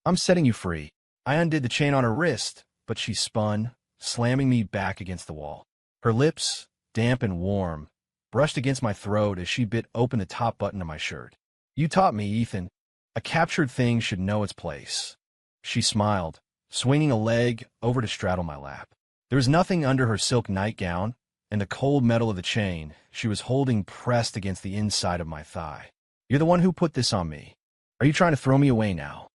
I'm setting you free. I undid the chain on her wrist, but she spun, slamming me back against the wall. Her lips, damp and warm, brushed against my throat as she bit open the top button of my shirt. You taught me, Ethan. A captured thing should know its place. She smiled, swinging a leg over to straddle my lap. There was nothing under her silk nightgown, and the cold metal of the chain she was holding pressed against the inside of my thigh. You're the one who put this on me. Are you trying to throw me away now?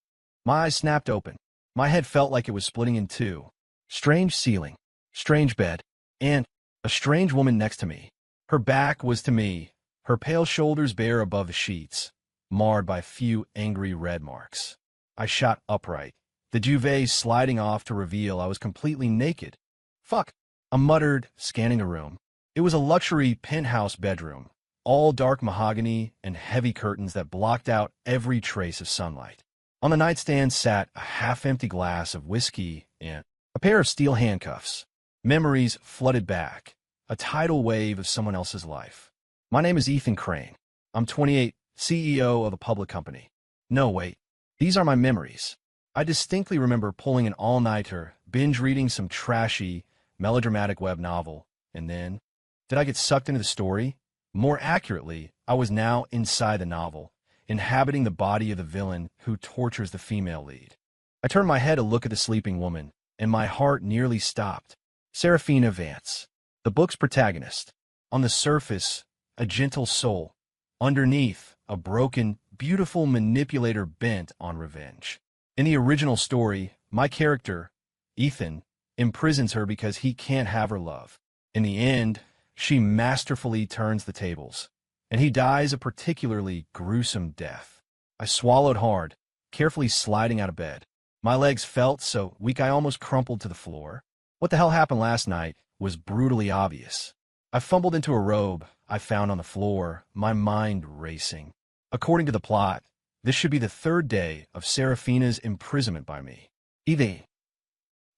My eyes snapped open. My head felt like it was splitting in two. Strange ceiling, strange bed, and a strange woman next to me. Her back was to me, her pale shoulders bare above the sheets, marred by a few angry red marks. I shot upright, the duvet sliding off to reveal I was completely naked. Fuck, I muttered, scanning the room. It was a luxury penthouse bedroom, all dark mahogany and heavy curtains that blocked out every trace of sunlight. On the nightstand sat a half-empty glass of whiskey and a pair of steel handcuffs. Memories flooded back, a tidal wave of someone else's life. My name is Ethan Crane. I'm 28, CEO of a public company. No, wait. These are my memories. I distinctly remember pulling an all-nighter, binge-reading some trashy, melodramatic web novel, and then, did I get sucked into the story? More accurately, I was now inside the novel, inhabiting the body of the villain who tortures the female lead. I turned my head to look at the sleeping woman, and my heart nearly stopped. Serafina Vance, the book's protagonist. On the surface, a gentle soul. Underneath, a broken, beautiful manipulator bent on revenge. In the original story, my character, Ethan, imprisons her because he can't have her love. In the end, she masterfully turns the tables, and he dies a particularly gruesome death. I swallowed hard, carefully sliding out of bed. My legs felt so weak I almost crumpled to the floor. What the hell happened last night was brutally obvious. I fumbled into a robe I found on the floor, my mind racing. According to the plot, this should be the third day of Serafina's imprisonment by me. Eve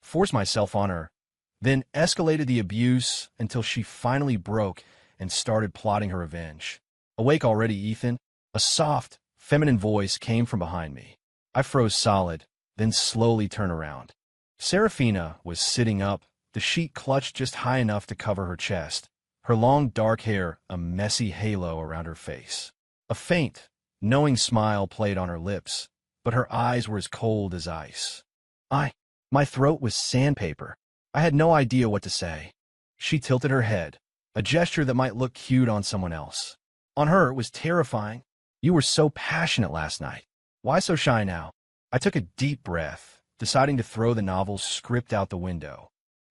forced myself on her, then escalated the abuse until she finally broke and started plotting her revenge. Awake already, Ethan? A soft, feminine voice came from behind me. I froze solid, then slowly turned around. Serafina was sitting up, the sheet clutched just high enough to cover her chest, her long dark hair a messy halo around her face. A faint, knowing smile played on her lips, but her eyes were as cold as ice. My throat was sandpaper. I had no idea what to say. She tilted her head, a gesture that might look cute on someone else. On her, it was terrifying. You were so passionate last night. Why so shy now? I took a deep breath, deciding to throw the novel's script out the window.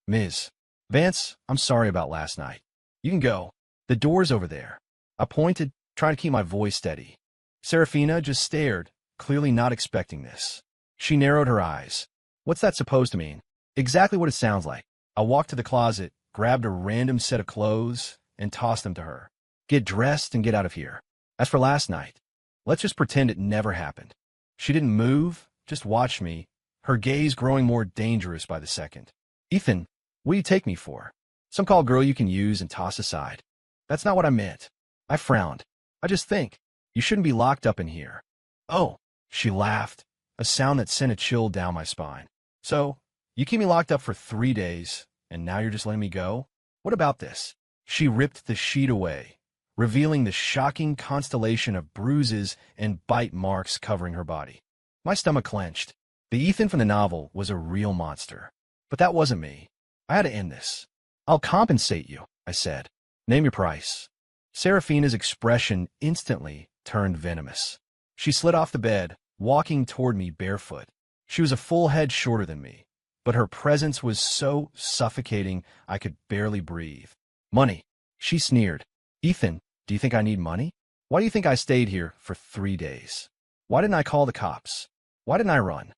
Ms. Vance, I'm sorry about last night. You can go. The door's over there. I pointed, trying to keep my voice steady. Serafina just stared, clearly not expecting this. She narrowed her eyes. What's that supposed to mean? Exactly what it sounds like. I walked to the closet, grabbed a random set of clothes, and tossed them to her. Get dressed and get out of here. As for last night, let's just pretend it never happened. She didn't move, just watched me, her gaze growing more dangerous by the second. Ethan, what do you take me for? Some call girl you can use and toss aside. That's not what I meant. I frowned. I just think, you shouldn't be locked up in here. Oh, she laughed, a sound that sent a chill down my spine. So, you keep me locked up for 3 days, and now you're just letting me go? What about this? She ripped the sheet away, revealing the shocking constellation of bruises and bite marks covering her body. My stomach clenched. The Ethan from the novel was a real monster. But that wasn't me. I had to end this. I'll compensate you, I said. Name your price. Serafina's expression instantly turned venomous. She slid off the bed, walking toward me barefoot. She was a full head shorter than me, but her presence was so suffocating I could barely breathe. Money, she sneered. Ethan, do you think I need money? Why do you think I stayed here for 3 days? Why didn't I call the cops? Why didn't I run?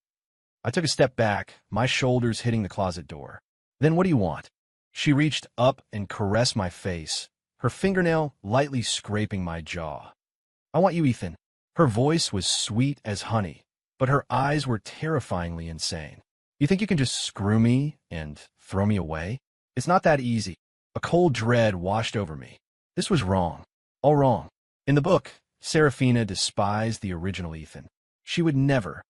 I took a step back, my shoulders hitting the closet door. Then what do you want? She reached up and caressed my face, her fingernail lightly scraping my jaw. I want you, Ethan. Her voice was sweet as honey, but her eyes were terrifyingly insane. You think you can just screw me and throw me away? It's not that easy. A cold dread washed over me. This was wrong. All wrong. In the book, Serafina despised the original Ethan. She would never.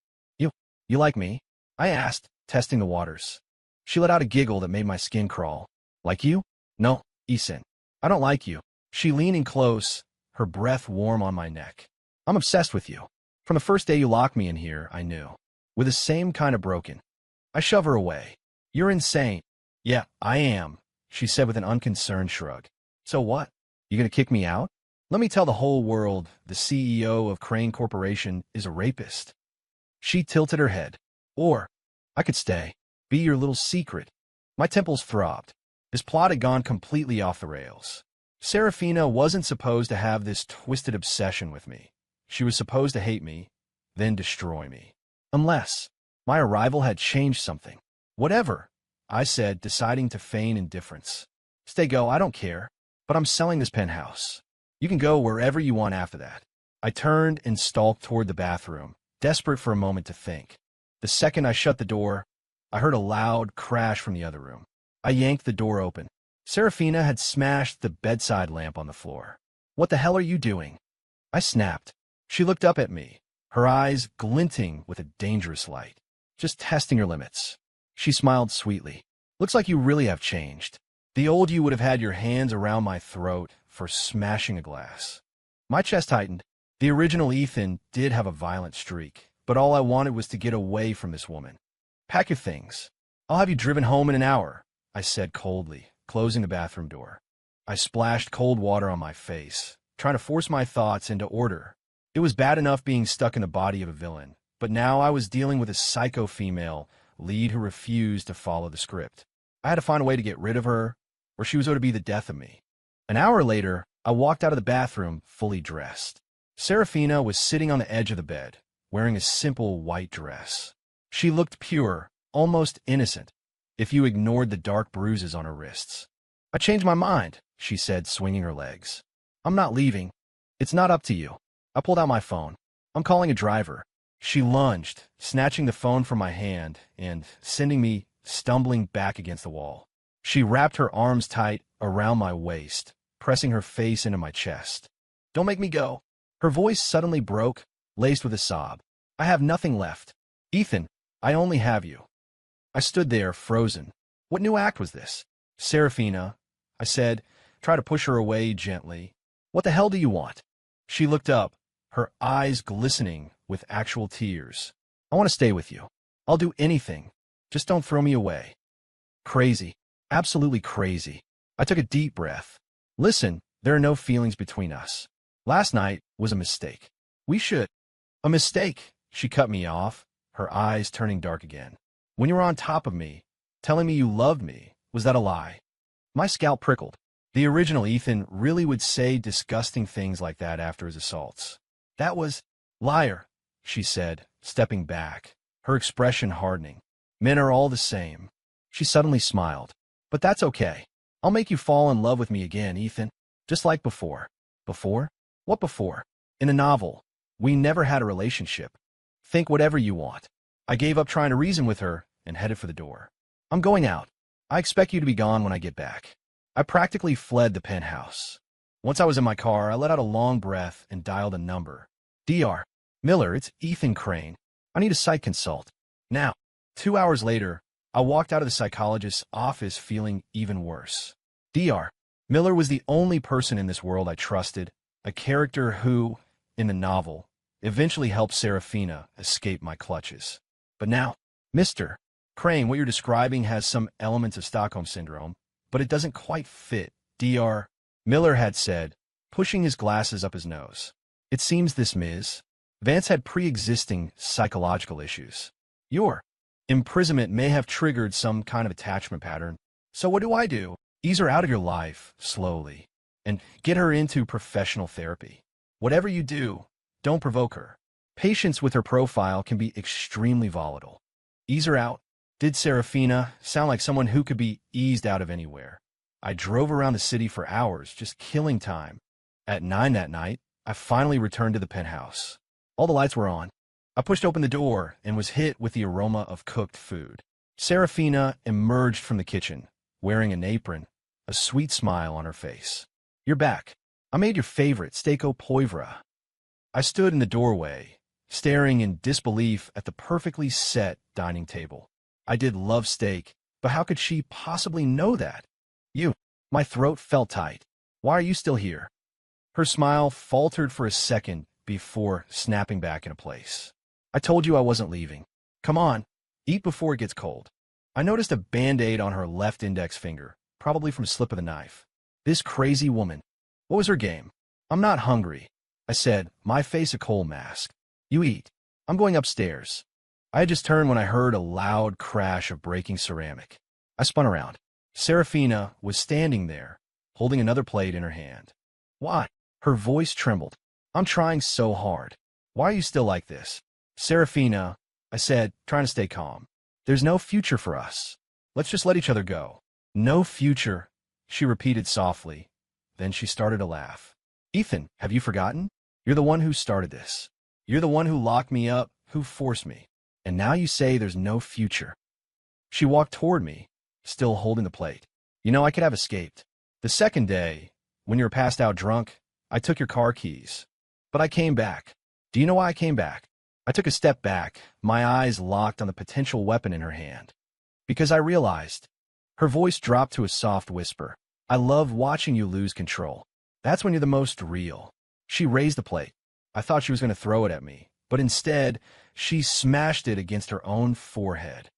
You like me? I asked, testing the waters. She let out a giggle that made my skin crawl. Like you? No, Ethan. I don't like you. She leaned in close, her breath warm on my neck. I'm obsessed with you. From the first day you locked me in here, I knew. With the same kind of broken. I shove her away. You're insane. Yeah, I am, she said with an unconcerned shrug. So what? You gonna kick me out? Let me tell the whole world the CEO of Crane Corporation is a rapist. She tilted her head. Or, I could stay. Be your little secret. My temples throbbed. This plot had gone completely off the rails. Serafina wasn't supposed to have this twisted obsession with me. She was supposed to hate me, then destroy me. Unless my arrival had changed something. Whatever, I said, deciding to feign indifference. Stay go, I don't care, but I'm selling this penthouse. You can go wherever you want after that. I turned and stalked toward the bathroom, desperate for a moment to think. The second I shut the door, I heard a loud crash from the other room. I yanked the door open. Serafina had smashed the bedside lamp on the floor. What the hell are you doing? I snapped. She looked up at me, her eyes glinting with a dangerous light. Just testing your limits. She smiled sweetly. Looks like you really have changed. The old you would have had your hands around my throat for smashing a glass. My chest tightened. The original Ethan did have a violent streak, but all I wanted was to get away from this woman. Pack your things. I'll have you driven home in an hour, I said coldly, closing the bathroom door. I splashed cold water on my face, trying to force my thoughts into order. It was bad enough being stuck in the body of a villain, but now I was dealing with a psycho female lead who refused to follow the script. I had to find a way to get rid of her, or she was going to be the death of me. An hour later, I walked out of the bathroom fully dressed. Serafina was sitting on the edge of the bed, wearing a simple white dress. She looked pure, almost innocent, if you ignored the dark bruises on her wrists. I changed my mind, she said, swinging her legs. I'm not leaving. It's not up to you. I pulled out my phone. I'm calling a driver. She lunged, snatching the phone from my hand and sending me stumbling back against the wall. She wrapped her arms tight around my waist, pressing her face into my chest. Don't make me go. Her voice suddenly broke, laced with a sob. I have nothing left. Ethan, I only have you. I stood there, frozen. What new act was this? Serafina, I said, try to push her away gently. What the hell do you want? She looked up, her eyes glistening with actual tears. I want to stay with you. I'll do anything. Just don't throw me away. Crazy. Absolutely crazy. I took a deep breath. Listen, there are no feelings between us. Last night was a mistake. We should. A mistake, she cut me off, her eyes turning dark again. When you were on top of me, telling me you loved me, was that a lie? My scalp prickled. The original Ethan really would say disgusting things like that after his assaults. That was liar, she said, stepping back, her expression hardening. Men are all the same. She suddenly smiled. But that's okay. I'll make you fall in love with me again, Ethan. Just like before. Before? What before? In a novel. We never had a relationship. Think whatever you want. I gave up trying to reason with her and headed for the door. I'm going out. I expect you to be gone when I get back. I practically fled the penthouse. Once I was in my car, I let out a long breath and dialed a number. Dr. Miller, it's Ethan Crane. I need a psych consult. Now. 2 hours later, I walked out of the psychologist's office feeling even worse. Dr. Miller was the only person in this world I trusted, a character who, in the novel, eventually helped Serafina escape my clutches. But now, Mr. Crane, what you're describing has some elements of Stockholm Syndrome, but it doesn't quite fit, Dr. Miller had said, pushing his glasses up his nose. It seems this Ms. Vance had pre-existing psychological issues. Your imprisonment may have triggered some kind of attachment pattern. So what do? Ease her out of your life, slowly, and get her into professional therapy. Whatever you do, don't provoke her. Patients with her profile can be extremely volatile. Ease her out. Did Serafina sound like someone who could be eased out of anywhere? I drove around the city for hours, just killing time. At 9 that night, I finally returned to the penthouse. All the lights were on. I pushed open the door and was hit with the aroma of cooked food. Serafina emerged from the kitchen, wearing an apron, a sweet smile on her face. You're back. I made your favorite steak au poivre. I stood in the doorway, staring in disbelief at the perfectly set dining table. I did love steak, but how could she possibly know that? You. My throat felt tight. Why are you still here? Her smile faltered for a second before snapping back into place. I told you I wasn't leaving. Come on, eat before it gets cold. I noticed a band-aid on her left index finger, probably from a slip of the knife. This crazy woman. What was her game? I'm not hungry, I said, my face a coal mask. You eat. I'm going upstairs. I had just turned when I heard a loud crash of breaking ceramic. I spun around. Serafina was standing there, holding another plate in her hand. Why? Her voice trembled. I'm trying so hard. Why are you still like this? Serafina, I said, trying to stay calm. There's no future for us. Let's just let each other go. No future, she repeated softly. Then she started to laugh. Ethan, have you forgotten? You're the one who started this. You're the one who locked me up, who forced me. And now you say there's no future. She walked toward me, still holding the plate. You know, I could have escaped. The second day, when you were passed out drunk, I took your car keys. But I came back. Do you know why I came back? I took a step back, my eyes locked on the potential weapon in her hand. Because I realized. Her voice dropped to a soft whisper. I love watching you lose control. That's when you're the most real. She raised the plate. I thought she was going to throw it at me, but instead, she smashed it against her own forehead.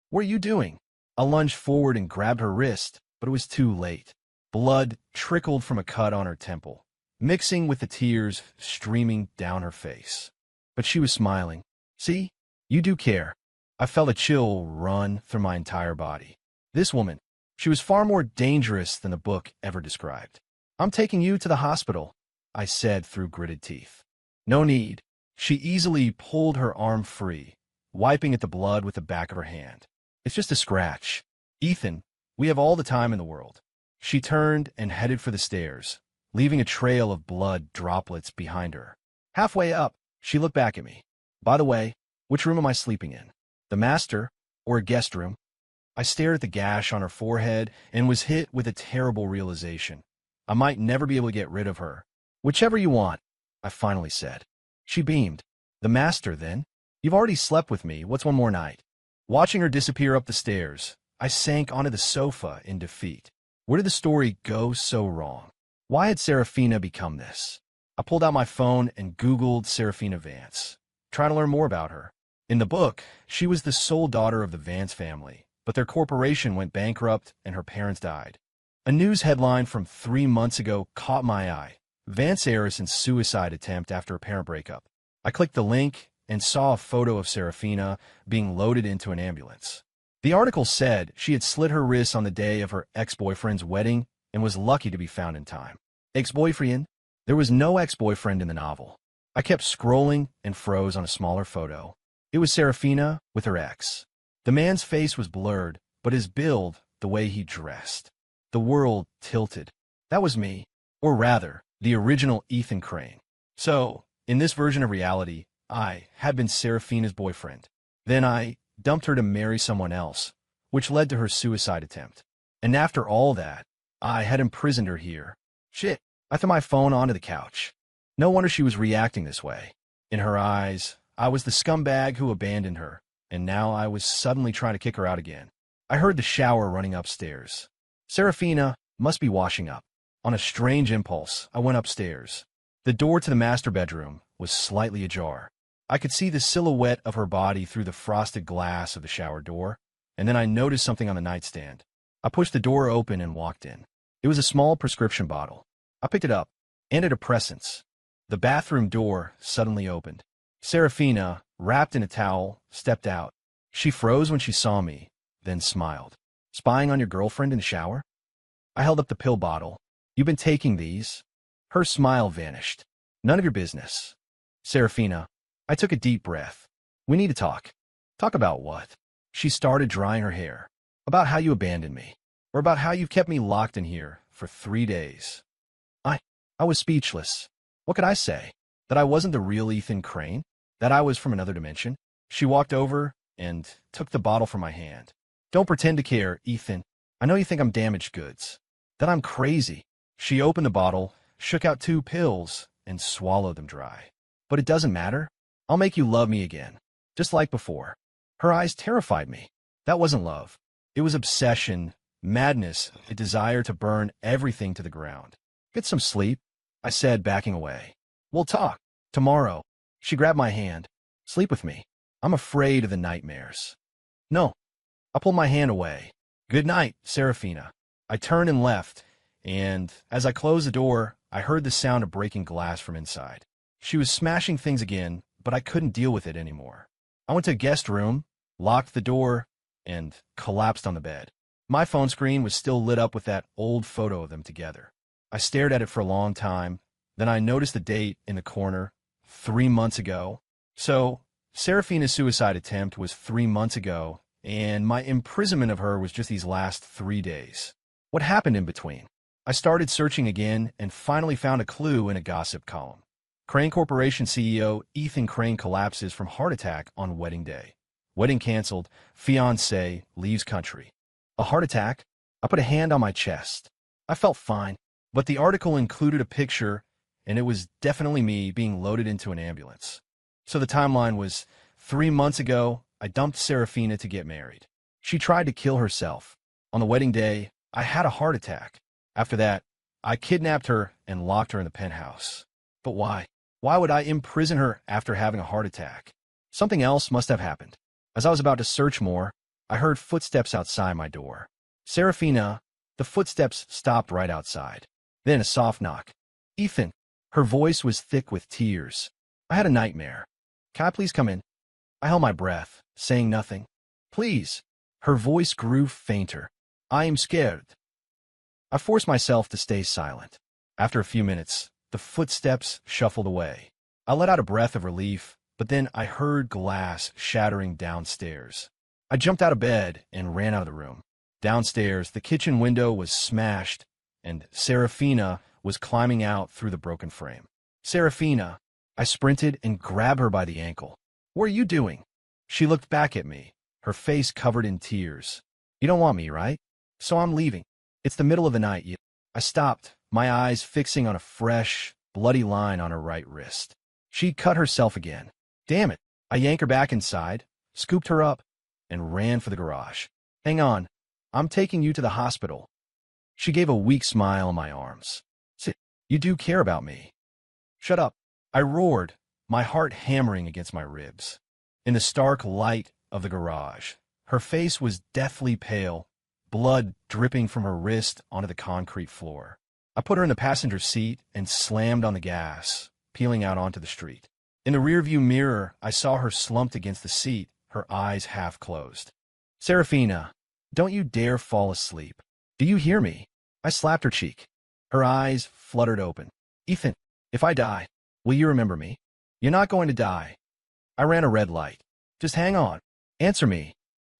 What are you doing? I lunged forward and grabbed her wrist, but it was too late. Blood trickled from a cut on her temple, mixing with the tears streaming down her face. But she was smiling. See? You do care. I felt a chill run through my entire body. This woman, she was far more dangerous than the book ever described. I'm taking you to the hospital, I said through gritted teeth. No need. She easily pulled her arm free, wiping at the blood with the back of her hand. It's just a scratch. Ethan, we have all the time in the world. She turned and headed for the stairs, leaving a trail of blood droplets behind her. Halfway up, she looked back at me. By the way, which room am I sleeping in? The master or a guest room? I stared at the gash on her forehead and was hit with a terrible realization. I might never be able to get rid of her. Whichever you want, I finally said. She beamed. The master, then? You've already slept with me. What's one more night? Watching her disappear up the stairs, I sank onto the sofa in defeat. Where did the story go so wrong? Why had Serafina become this? I pulled out my phone and Googled Serafina Vance, trying to learn more about her. In the book, she was the sole daughter of the Vance family, but their corporation went bankrupt and her parents died. A news headline from 3 months ago caught my eye. Vance heiress in suicide attempt after a parent breakup. I clicked the link and saw a photo of Serafina being loaded into an ambulance. The article said she had slit her wrists on the day of her ex-boyfriend's wedding and was lucky to be found in time. Ex-boyfriend? There was no ex-boyfriend in the novel. I kept scrolling and froze on a smaller photo. It was Serafina with her ex. The man's face was blurred, but his build, the way he dressed. The world tilted. That was me. Or rather, the original Ethan Crane. So, in this version of reality, I had been Serafina's boyfriend. Then I dumped her to marry someone else, which led to her suicide attempt. And after all that, I had imprisoned her here. Shit, I threw my phone onto the couch. No wonder she was reacting this way. In her eyes, I was the scumbag who abandoned her, and now I was suddenly trying to kick her out again. I heard the shower running upstairs. Serafina must be washing up. On a strange impulse, I went upstairs. The door to the master bedroom was slightly ajar. I could see the silhouette of her body through the frosted glass of the shower door, and then I noticed something on the nightstand. I pushed the door open and walked in. It was a small prescription bottle. I picked it up. Antidepressants. The bathroom door suddenly opened. Serafina, wrapped in a towel, stepped out. She froze when she saw me, then smiled. Spying on your girlfriend in the shower? I held up the pill bottle. You've been taking these? Her smile vanished. None of your business. Serafina, I took a deep breath. We need to talk. Talk about what? She started drying her hair. About how you abandoned me. Or about how you've kept me locked in here for 3 days. I was speechless. What could I say? That I wasn't the real Ethan Crane? That I was from another dimension? She walked over and took the bottle from my hand. Don't pretend to care, Ethan. I know you think I'm damaged goods. That I'm crazy. She opened the bottle, shook out 2 pills, and swallowed them dry. But it doesn't matter. I'll make you love me again, just like before. Her eyes terrified me. That wasn't love. It was obsession, madness, a desire to burn everything to the ground. Get some sleep, I said, backing away. We'll talk. Tomorrow. She grabbed my hand. Sleep with me. I'm afraid of the nightmares. No. I pulled my hand away. Good night, Serafina. I turned and left, and as I closed the door, I heard the sound of breaking glass from inside. She was smashing things again, but I couldn't deal with it anymore. I went to a guest room, locked the door, and collapsed on the bed. My phone screen was still lit up with that old photo of them together. I stared at it for a long time. Then I noticed the date in the corner, 3 months ago. So, Serafina's suicide attempt was 3 months ago, and my imprisonment of her was just these last 3 days. What happened in between? I started searching again and finally found a clue in a gossip column. Crane Corporation CEO Ethan Crane collapses from heart attack on wedding day. Wedding canceled, fiancé leaves country. A heart attack? I put a hand on my chest. I felt fine, but the article included a picture, and it was definitely me being loaded into an ambulance. So the timeline was 3 months ago, I dumped Serafina to get married. She tried to kill herself. On the wedding day, I had a heart attack. After that, I kidnapped her and locked her in the penthouse. But why? Why would I imprison her after having a heart attack? Something else must have happened. As I was about to search more, I heard footsteps outside my door. Serafina, the footsteps stopped right outside. Then a soft knock. Ethan. Her voice was thick with tears. I had a nightmare. Can I please come in? I held my breath, saying nothing. Please. Her voice grew fainter. I am scared. I forced myself to stay silent. After a few minutes, the footsteps shuffled away. I let out a breath of relief, but then I heard glass shattering downstairs. I jumped out of bed and ran out of the room. Downstairs, the kitchen window was smashed, and Serafina was climbing out through the broken frame. Serafina! I sprinted and grabbed her by the ankle. What are you doing? She looked back at me, her face covered in tears. You don't want me, right? So I'm leaving. It's the middle of the night. I stopped, my eyes fixing on a fresh, bloody line on her right wrist. She'd cut herself again. Damn it. I yanked her back inside, scooped her up, and ran for the garage. Hang on. I'm taking you to the hospital. She gave a weak smile in my arms. You do care about me. Shut up. I roared, my heart hammering against my ribs. In the stark light of the garage, her face was deathly pale, blood dripping from her wrist onto the concrete floor. I put her in the passenger seat and slammed on the gas, peeling out onto the street. In the rearview mirror, I saw her slumped against the seat, her eyes half closed. Serafina, don't you dare fall asleep. Do you hear me? I slapped her cheek. Her eyes fluttered open. Ethan, if I die, will you remember me? You're not going to die. I ran a red light. Just hang on. Answer me.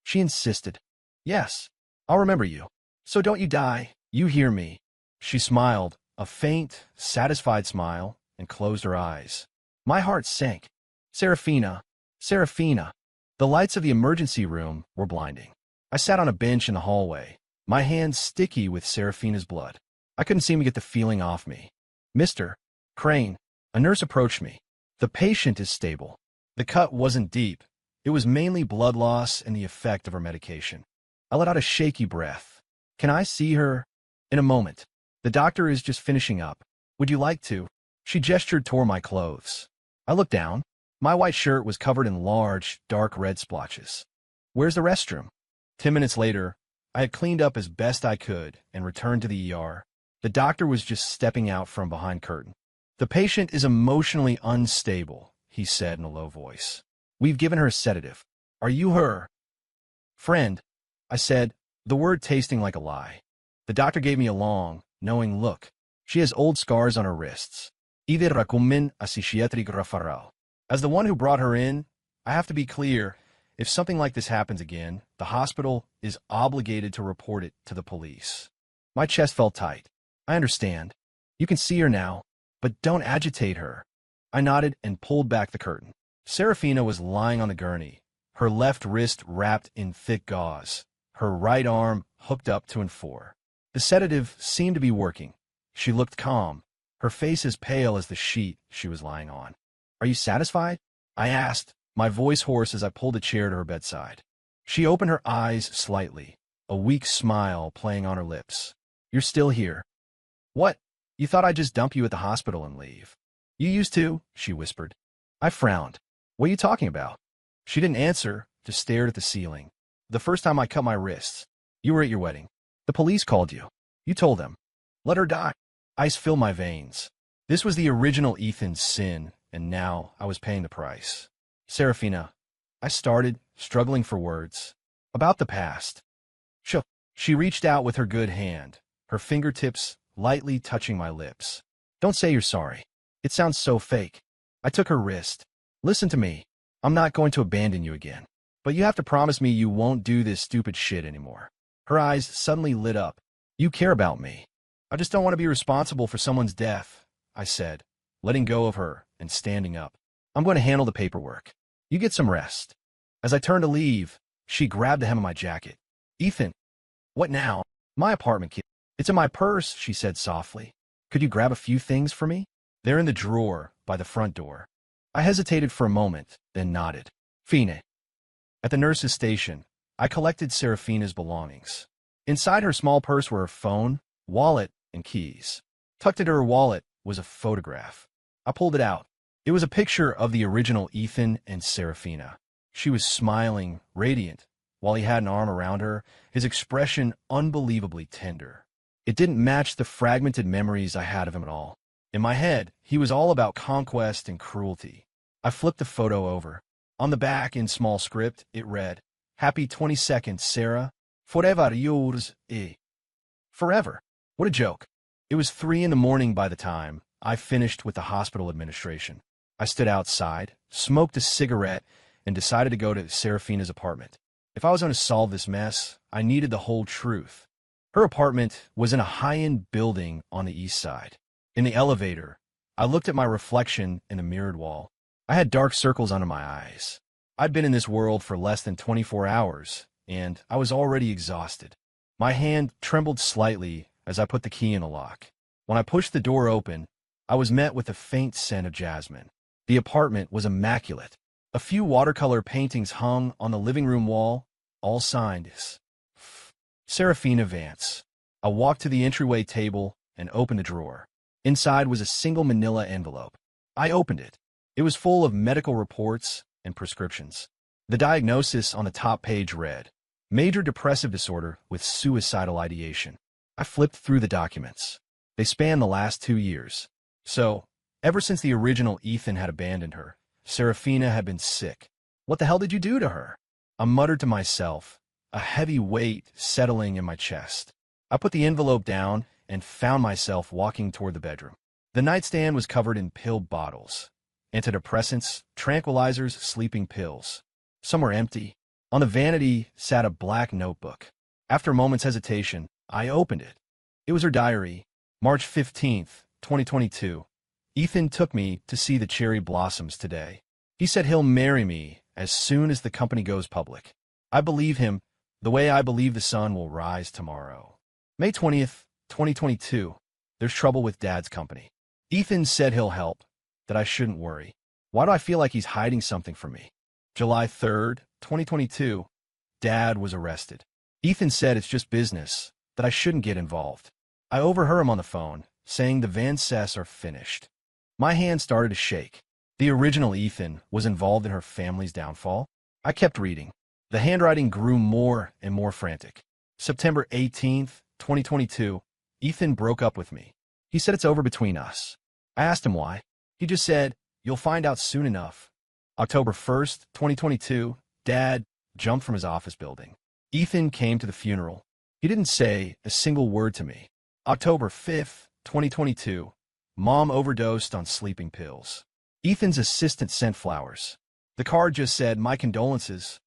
She insisted. Yes, I'll remember you. So don't you die. You hear me. She smiled, a faint, satisfied smile, and closed her eyes. My heart sank. Serafina, Serafina. The lights of the emergency room were blinding. I sat on a bench in the hallway, my hands sticky with Serafina's blood. I couldn't seem to get the feeling off me. Mr. Crane, a nurse approached me. The patient is stable. The cut wasn't deep. It was mainly blood loss and the effect of her medication. I let out a shaky breath. Can I see her? In a moment. The doctor is just finishing up. Would you like to? She gestured toward my clothes. I looked down. My white shirt was covered in large, dark red splotches. Where's the restroom? 10 minutes later, I had cleaned up as best I could and returned to the ER. The doctor was just stepping out from behind curtain. The patient is emotionally unstable, he said in a low voice. We've given her a sedative. Are you her friend? I said, the word tasting like a lie. The doctor gave me a long, knowing look. She has old scars on her wrists. Idę recommend a psychiatric referral. As the one who brought her in, I have to be clear. If something like this happens again, the hospital is obligated to report it to the police. My chest felt tight. I understand. You can see her now, but don't agitate her. I nodded and pulled back the curtain. Serafina was lying on the gurney, her left wrist wrapped in thick gauze, her right arm hooked up to and fore. The sedative seemed to be working. She looked calm, her face as pale as the sheet she was lying on. Are you satisfied? I asked, my voice hoarse as I pulled a chair to her bedside. She opened her eyes slightly, a weak smile playing on her lips. You're still here. What? You thought I'd just dump you at the hospital and leave? You used to, she whispered. I frowned. What are you talking about? She didn't answer, just stared at the ceiling. The first time I cut my wrists. You were at your wedding. The police called you. You told them. Let her die. Ice filled my veins. This was the original Ethan's sin, and now I was paying the price. Serafina. I started, struggling for words. About the past. She reached out with her good hand, her fingertips lightly touching my lips. Don't say you're sorry. It sounds so fake. I took her wrist. Listen to me. I'm not going to abandon you again. But you have to promise me you won't do this stupid shit anymore. Her eyes suddenly lit up. You care about me. I just don't want to be responsible for someone's death, I said, letting go of her and standing up. I'm going to handle the paperwork. You get some rest. As I turned to leave, she grabbed the hem of my jacket. Ethan. What now? My apartment key. It's in my purse, she said softly. Could you grab a few things for me? They're in the drawer by the front door. I hesitated for a moment, then nodded. Fine. At the nurse's station, I collected Serafina's belongings. Inside her small purse were her phone, wallet, and keys. Tucked into her wallet was a photograph. I pulled it out. It was a picture of the original Ethan and Serafina. She was smiling, radiant, while he had an arm around her, his expression unbelievably tender. It didn't match the fragmented memories I had of him at all. In my head, he was all about conquest and cruelty. I flipped the photo over. On the back, in small script, it read, Happy 22nd, Sarah. Forever yours, eh. Forever. What a joke. It was 3 a.m. by the time I finished with the hospital administration. I stood outside, smoked a cigarette, and decided to go to Serafina's apartment. If I was going to solve this mess, I needed the whole truth. Her apartment was in a high-end building on the east side. In the elevator, I looked at my reflection in the mirrored wall. I had dark circles under my eyes. I'd been in this world for less than 24 hours, and I was already exhausted. My hand trembled slightly as I put the key in the lock. When I pushed the door open, I was met with a faint scent of jasmine. The apartment was immaculate. A few watercolor paintings hung on the living room wall, all signed Serafina Vance. I walked to the entryway table and opened the drawer. Inside was a single manila envelope. I opened it. It was full of medical reports and prescriptions. The diagnosis on the top page read, Major depressive disorder with suicidal ideation. I flipped through the documents. They spanned the last 2 years. So, ever since the original Ethan had abandoned her, Serafina had been sick. What the hell did you do to her? I muttered to myself, a heavy weight settling in my chest. I put the envelope down and found myself walking toward the bedroom. The nightstand was covered in pill bottles. Antidepressants, tranquilizers, sleeping pills. Some were empty. On the vanity sat a black notebook. After a moment's hesitation, I opened it. It was her diary. March 15th, 2022. Ethan took me to see the cherry blossoms today. He said he'll marry me as soon as the company goes public. I believe him the way I believe the sun will rise tomorrow. May 20th, 2022. There's trouble with Dad's company. Ethan said he'll help, that I shouldn't worry. Why do I feel like he's hiding something from me? July 3rd, 2022. Dad was arrested. Ethan said it's just business, that I shouldn't get involved. I overheard him on the phone, saying the Vances are finished. My hand started to shake. The original Ethan was involved in her family's downfall. I kept reading. The handwriting grew more and more frantic. September 18th, 2022. Ethan broke up with me. He said it's over between us. I asked him why. He just said, you'll find out soon enough. October 1st, 2022. Dad jumped from his office building. Ethan came to the funeral. He didn't say a single word to me. October 5th, 2022. Mom overdosed on sleeping pills. Ethan's assistant sent flowers. The card just said, my condolences.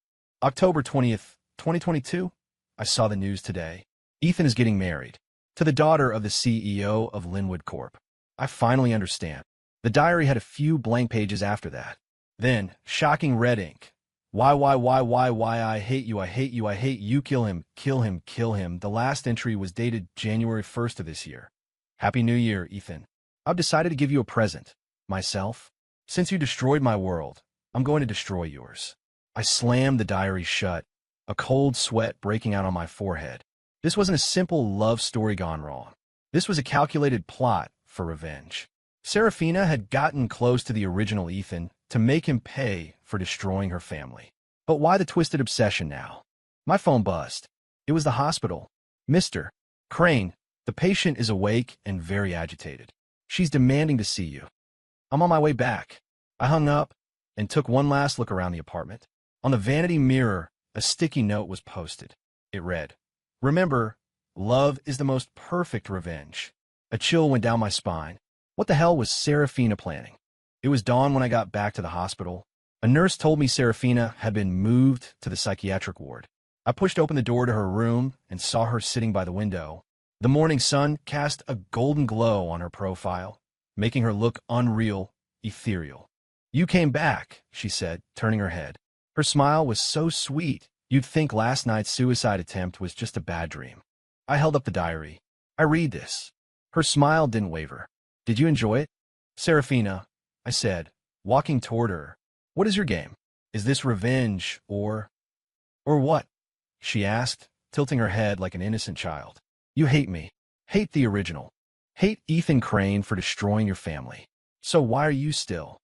October 20th, 2022. I saw the news today. Ethan is getting married to the daughter of the CEO of Linwood Corp. I finally understand. The diary had a few blank pages after that. Then, shocking red ink. Why, I hate you, I hate you, I hate you, kill him, kill him, kill him. The last entry was dated January 1st of this year. Happy New Year, Ethan. I've decided to give you a present. Myself. Since you destroyed my world, I'm going to destroy yours. I slammed the diary shut, a cold sweat breaking out on my forehead. This wasn't a simple love story gone wrong. This was a calculated plot for revenge. Serafina had gotten close to the original Ethan to make him pay for destroying her family. But why the twisted obsession now? My phone buzzed. It was the hospital. Mr. Crane, the patient is awake and very agitated. She's demanding to see you. I'm on my way back. I hung up and took one last look around the apartment. On the vanity mirror, a sticky note was posted. It read, "Remember, love is the most perfect revenge." A chill went down my spine. What the hell was Serafina planning? It was dawn when I got back to the hospital. A nurse told me Serafina had been moved to the psychiatric ward. I pushed open the door to her room and saw her sitting by the window. The morning sun cast a golden glow on her profile, making her look unreal, ethereal. "You came back," she said, turning her head. Her smile was so sweet, you'd think last night's suicide attempt was just a bad dream. I held up the diary. "I read this." Her smile didn't waver. "Did you enjoy it?" "Serafina," I said, walking toward her. "What is your game? Is this revenge or what?" she asked, tilting her head like an innocent child. "You hate me. Hate the original. Hate Ethan Crane for destroying your family. So why are you still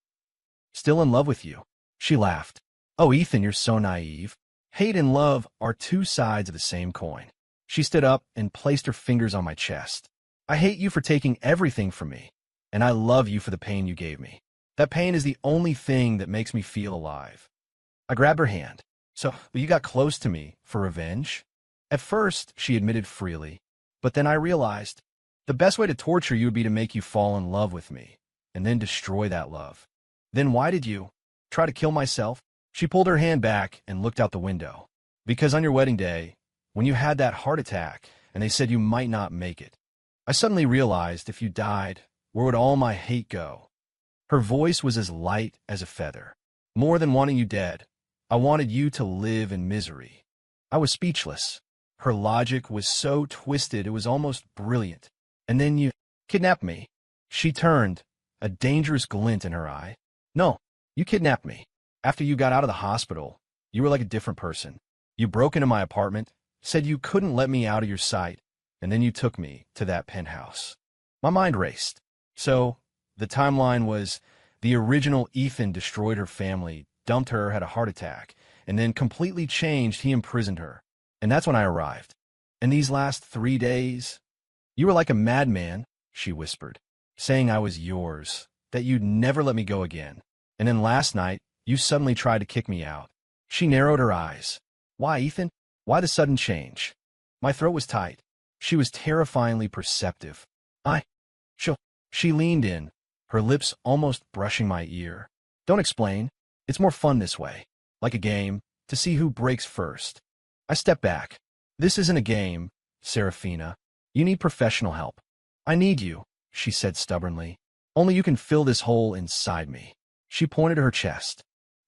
in love with you?" She laughed. "Oh, Ethan, you're so naive. Hate and love are two sides of the same coin." She stood up and placed her fingers on my chest. "I hate you for taking everything from me, and I love you for the pain you gave me. That pain is the only thing that makes me feel alive." I grabbed her hand. "So, you got close to me for revenge?" At first, she admitted freely, but then I realized the best way to torture you would be to make you fall in love with me, and then destroy that love. "Then why did you try to kill myself?" She pulled her hand back and looked out the window. "Because on your wedding day, when you had that heart attack, and they said you might not make it, I suddenly realized if you died, where would all my hate go?" Her voice was as light as a feather. "More than wanting you dead, I wanted you to live in misery." I was speechless. Her logic was so twisted it was almost brilliant. "And then you kidnapped me." She turned, a dangerous glint in her eye. "No, you kidnapped me. After you got out of the hospital, you were like a different person. You broke into my apartment, said you couldn't let me out of your sight, and then you took me to that penthouse." My mind raced. So, the timeline was the original Ethan destroyed her family, dumped her, had a heart attack, and then completely changed, he imprisoned her. And that's when I arrived. "And these last 3 days, you were like a madman," she whispered, "saying I was yours, that you'd never let me go again. And then last night, you suddenly tried to kick me out." She narrowed her eyes. "Why, Ethan? Why the sudden change?" My throat was tight. She was terrifyingly perceptive. She leaned in, her lips almost brushing my ear. "Don't explain. It's more fun this way. Like a game, to see who breaks first." I stepped back. "This isn't a game, Serafina. You need professional help." "I need you," she said stubbornly. "Only you can fill this hole inside me." She pointed to her chest.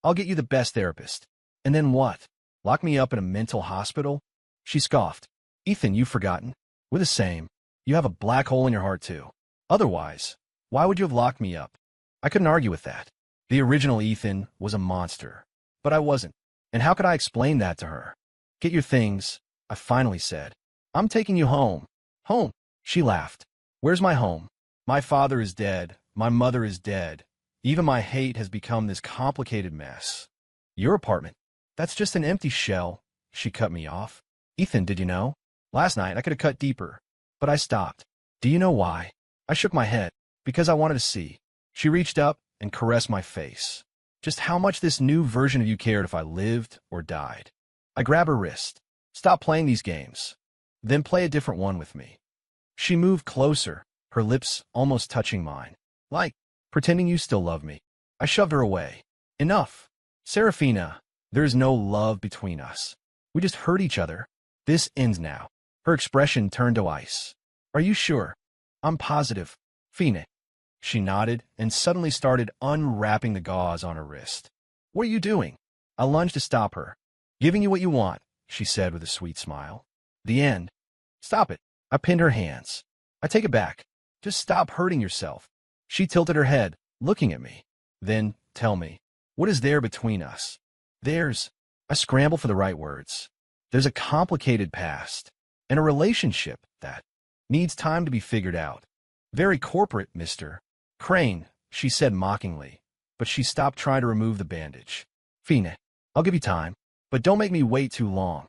"I'll get you the best therapist." "And then what? Lock me up in a mental hospital?" She scoffed. "Ethan, you've forgotten. We're the same. You have a black hole in your heart, too. Otherwise, why would you have locked me up?" I couldn't argue with that. The original Ethan was a monster, but I wasn't. And how could I explain that to her? "Get your things," I finally said. "I'm taking you home." "Home?" She laughed. "Where's my home? My father is dead. My mother is dead. Even my hate has become this complicated mess. Your apartment, that's just an empty shell." She cut me off. "Ethan, did you know? Last night I could have cut deeper, but I stopped. Do you know why?" I shook my head. "Because I wanted to see." She reached up and caressed my face. "Just how much this new version of you cared if I lived or died." I grabbed her wrist. "Stop playing these games. Then play a different one with me." She moved closer, her lips almost touching mine. "Like, pretending you still love me." I shoved her away. "Enough. Serafina, there is no love between us. We just hurt each other. This ends now." Her expression turned to ice. "Are you sure?" "I'm positive. Fina." She nodded and suddenly started unwrapping the gauze on her wrist. "What are you doing?" I lunged to stop her. "Giving you what you want," she said with a sweet smile. "The end." "Stop it." I pinned her hands. "I take it back. Just stop hurting yourself." She tilted her head, looking at me. "Then, tell me, What is there between us? I scramble for the right words. There's a complicated past, and a relationship that needs time to be figured out. Very corporate, Mr. Crane, she said mockingly, but she stopped trying to remove the bandage. Fine, I'll give you time, but don't make me wait too long.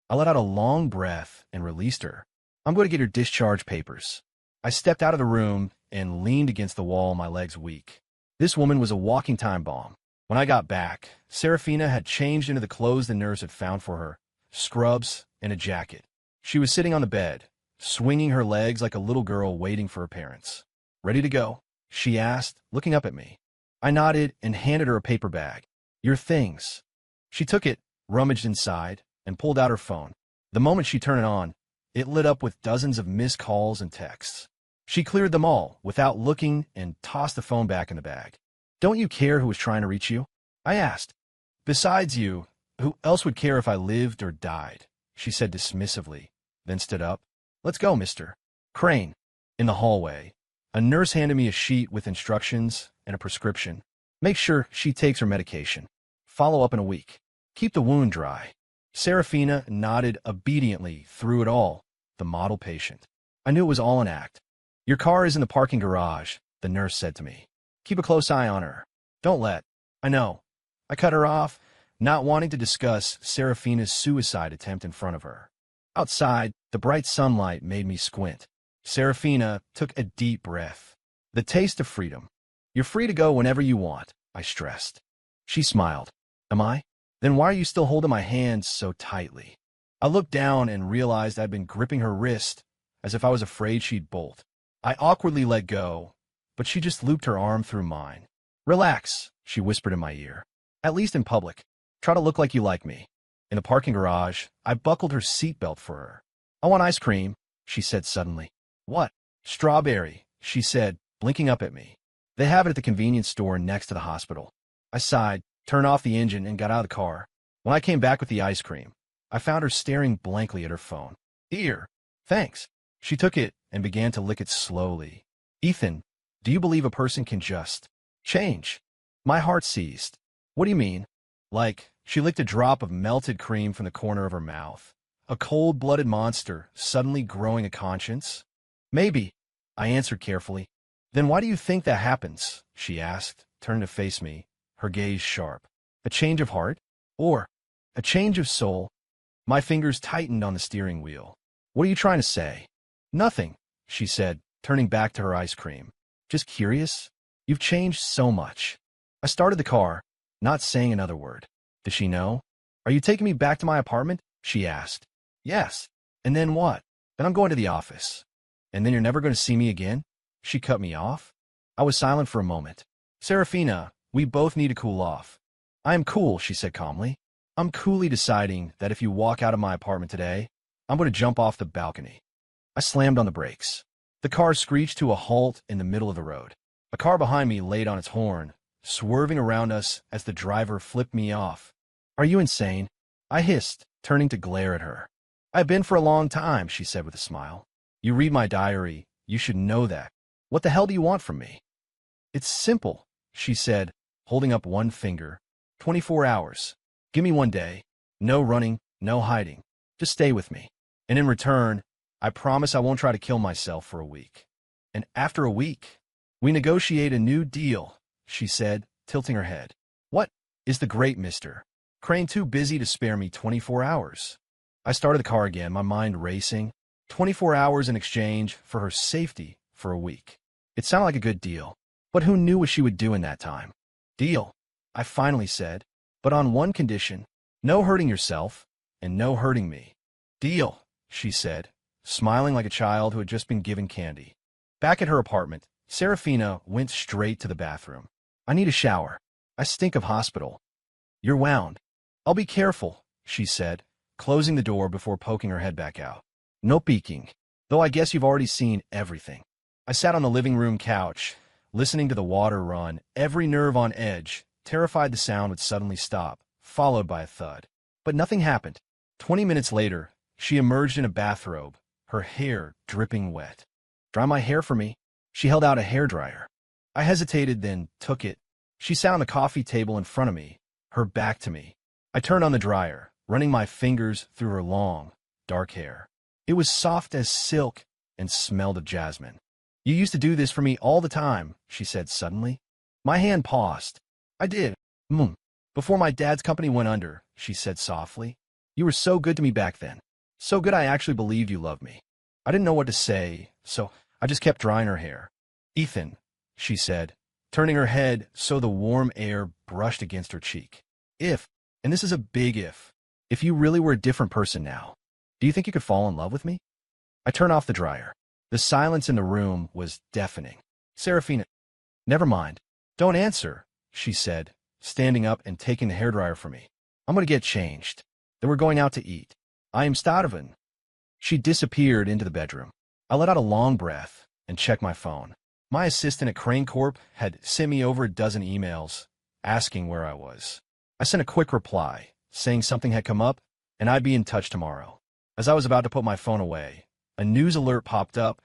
I let out a long breath and released her. I'm going to get your discharge papers. I stepped out of the room and leaned against the wall, my legs weak. This woman was a walking time bomb. When I got back, Serafina had changed into the clothes the nurse had found for her, scrubs and a jacket. She was sitting on the bed, swinging her legs like a little girl waiting for her parents. Ready to go? She asked, looking up at me. I nodded and handed her a paper bag. Your things. She took it, rummaged inside, and pulled out her phone. The moment she turned it on, it lit up with dozens of missed calls and texts. She cleared them all without looking and tossed the phone back in the bag. Don't you care who was trying to reach you? I asked. Besides you, who else would care if I lived or died? She said dismissively, then stood up. Let's go, Mr. Crane. In the hallway, a nurse handed me a sheet with instructions and a prescription. Make sure she takes her medication. Follow up in a week. Keep the wound dry. Serafina nodded obediently through it all, the model patient. I knew it was all an act. Your car is in the parking garage, the nurse said to me. Keep a close eye on her. Don't let. I know. I cut her off, not wanting to discuss Serafina's suicide attempt in front of her. Outside, the bright sunlight made me squint. Serafina took a deep breath. The taste of freedom. You're free to go whenever you want, I stressed. She smiled. Am I? Then why are you still holding my hands so tightly? I looked down and realized I'd been gripping her wrist as if I was afraid she'd bolt. I awkwardly let go, but she just looped her arm through mine. Relax, she whispered in my ear. At least in public. Try to look like you like me. In the parking garage, I buckled her seatbelt for her. I want ice cream, she said suddenly. What? Strawberry, she said, blinking up at me. They have it at the convenience store next to the hospital. I sighed, turned off the engine, and got out of the car. When I came back with the ice cream, I found her staring blankly at her phone. Here. Thanks. She took it and began to lick it slowly. Ethan, do you believe a person can just change? My heart seized. What do you mean? Like, she licked a drop of melted cream from the corner of her mouth. A cold-blooded monster suddenly growing a conscience? Maybe, I answered carefully. Then why do you think that happens? She asked, turning to face me, her gaze sharp. A change of heart? Or a change of soul? My fingers tightened on the steering wheel. What are you trying to say? Nothing, she said, turning back to her ice cream. Just curious? You've changed so much. I started the car, not saying another word. Does she know? Are you taking me back to my apartment? She asked. Yes. And then what? Then I'm going to the office. And then you're never going to see me again? She cut me off. I was silent for a moment. Serafina, we both need to cool off. I am cool, she said calmly. I'm coolly deciding that if you walk out of my apartment today, I'm going to jump off the balcony. I slammed on the brakes. The car screeched to a halt in the middle of the road. A car behind me laid on its horn, swerving around us as the driver flipped me off. Are you insane? I hissed, turning to glare at her. I've been for a long time, she said with a smile. You read my diary. You should know that. What the hell do you want from me? It's simple, she said, holding up one finger. 24 hours. Give me one day. No running, no hiding. Just stay with me. And in return, I promise I won't try to kill myself for a week. And after a week, we negotiate a new deal, she said, tilting her head. What is the great Mr. Crane too busy to spare me 24 hours? I started the car again, my mind racing. 24 hours in exchange for her safety for a week. It sounded like a good deal, but who knew what she would do in that time? Deal, I finally said, but on one condition. No hurting yourself, and no hurting me. Deal, she said, smiling like a child who had just been given candy. Back at her apartment, Serafina went straight to the bathroom. I need a shower. I stink of hospital. You're wound. I'll be careful, she said, closing the door before poking her head back out. No peeking, though I guess you've already seen everything. I sat on the living room couch, listening to the water run, every nerve on edge, terrified the sound would suddenly stop, followed by a thud. But nothing happened. 20 minutes later, she emerged in a bathrobe, her hair dripping wet. Dry my hair for me. She held out a hairdryer. I hesitated, then took it. She sat on the coffee table in front of me, her back to me. I turned on the dryer, running my fingers through her long, dark hair. It was soft as silk and smelled of jasmine. You used to do this for me all the time, she said suddenly. My hand paused. I did. Before my dad's company went under, she said softly. You were so good to me back then. So good I actually believed you loved me. I didn't know what to say, so I just kept drying her hair. Ethan, she said, turning her head so the warm air brushed against her cheek. And this is a big if you really were a different person now, do you think you could fall in love with me? I turned off the dryer. The silence in the room was deafening. Serafina, never mind. Don't answer, she said, standing up and taking the hairdryer from me. I'm going to get changed. Then we're going out to eat. I am Stadavan. She disappeared into the bedroom. I let out a long breath and checked my phone. My assistant at Crane Corp had sent me over a dozen emails asking where I was. I sent a quick reply, saying something had come up and I'd be in touch tomorrow. As I was about to put my phone away, a news alert popped up.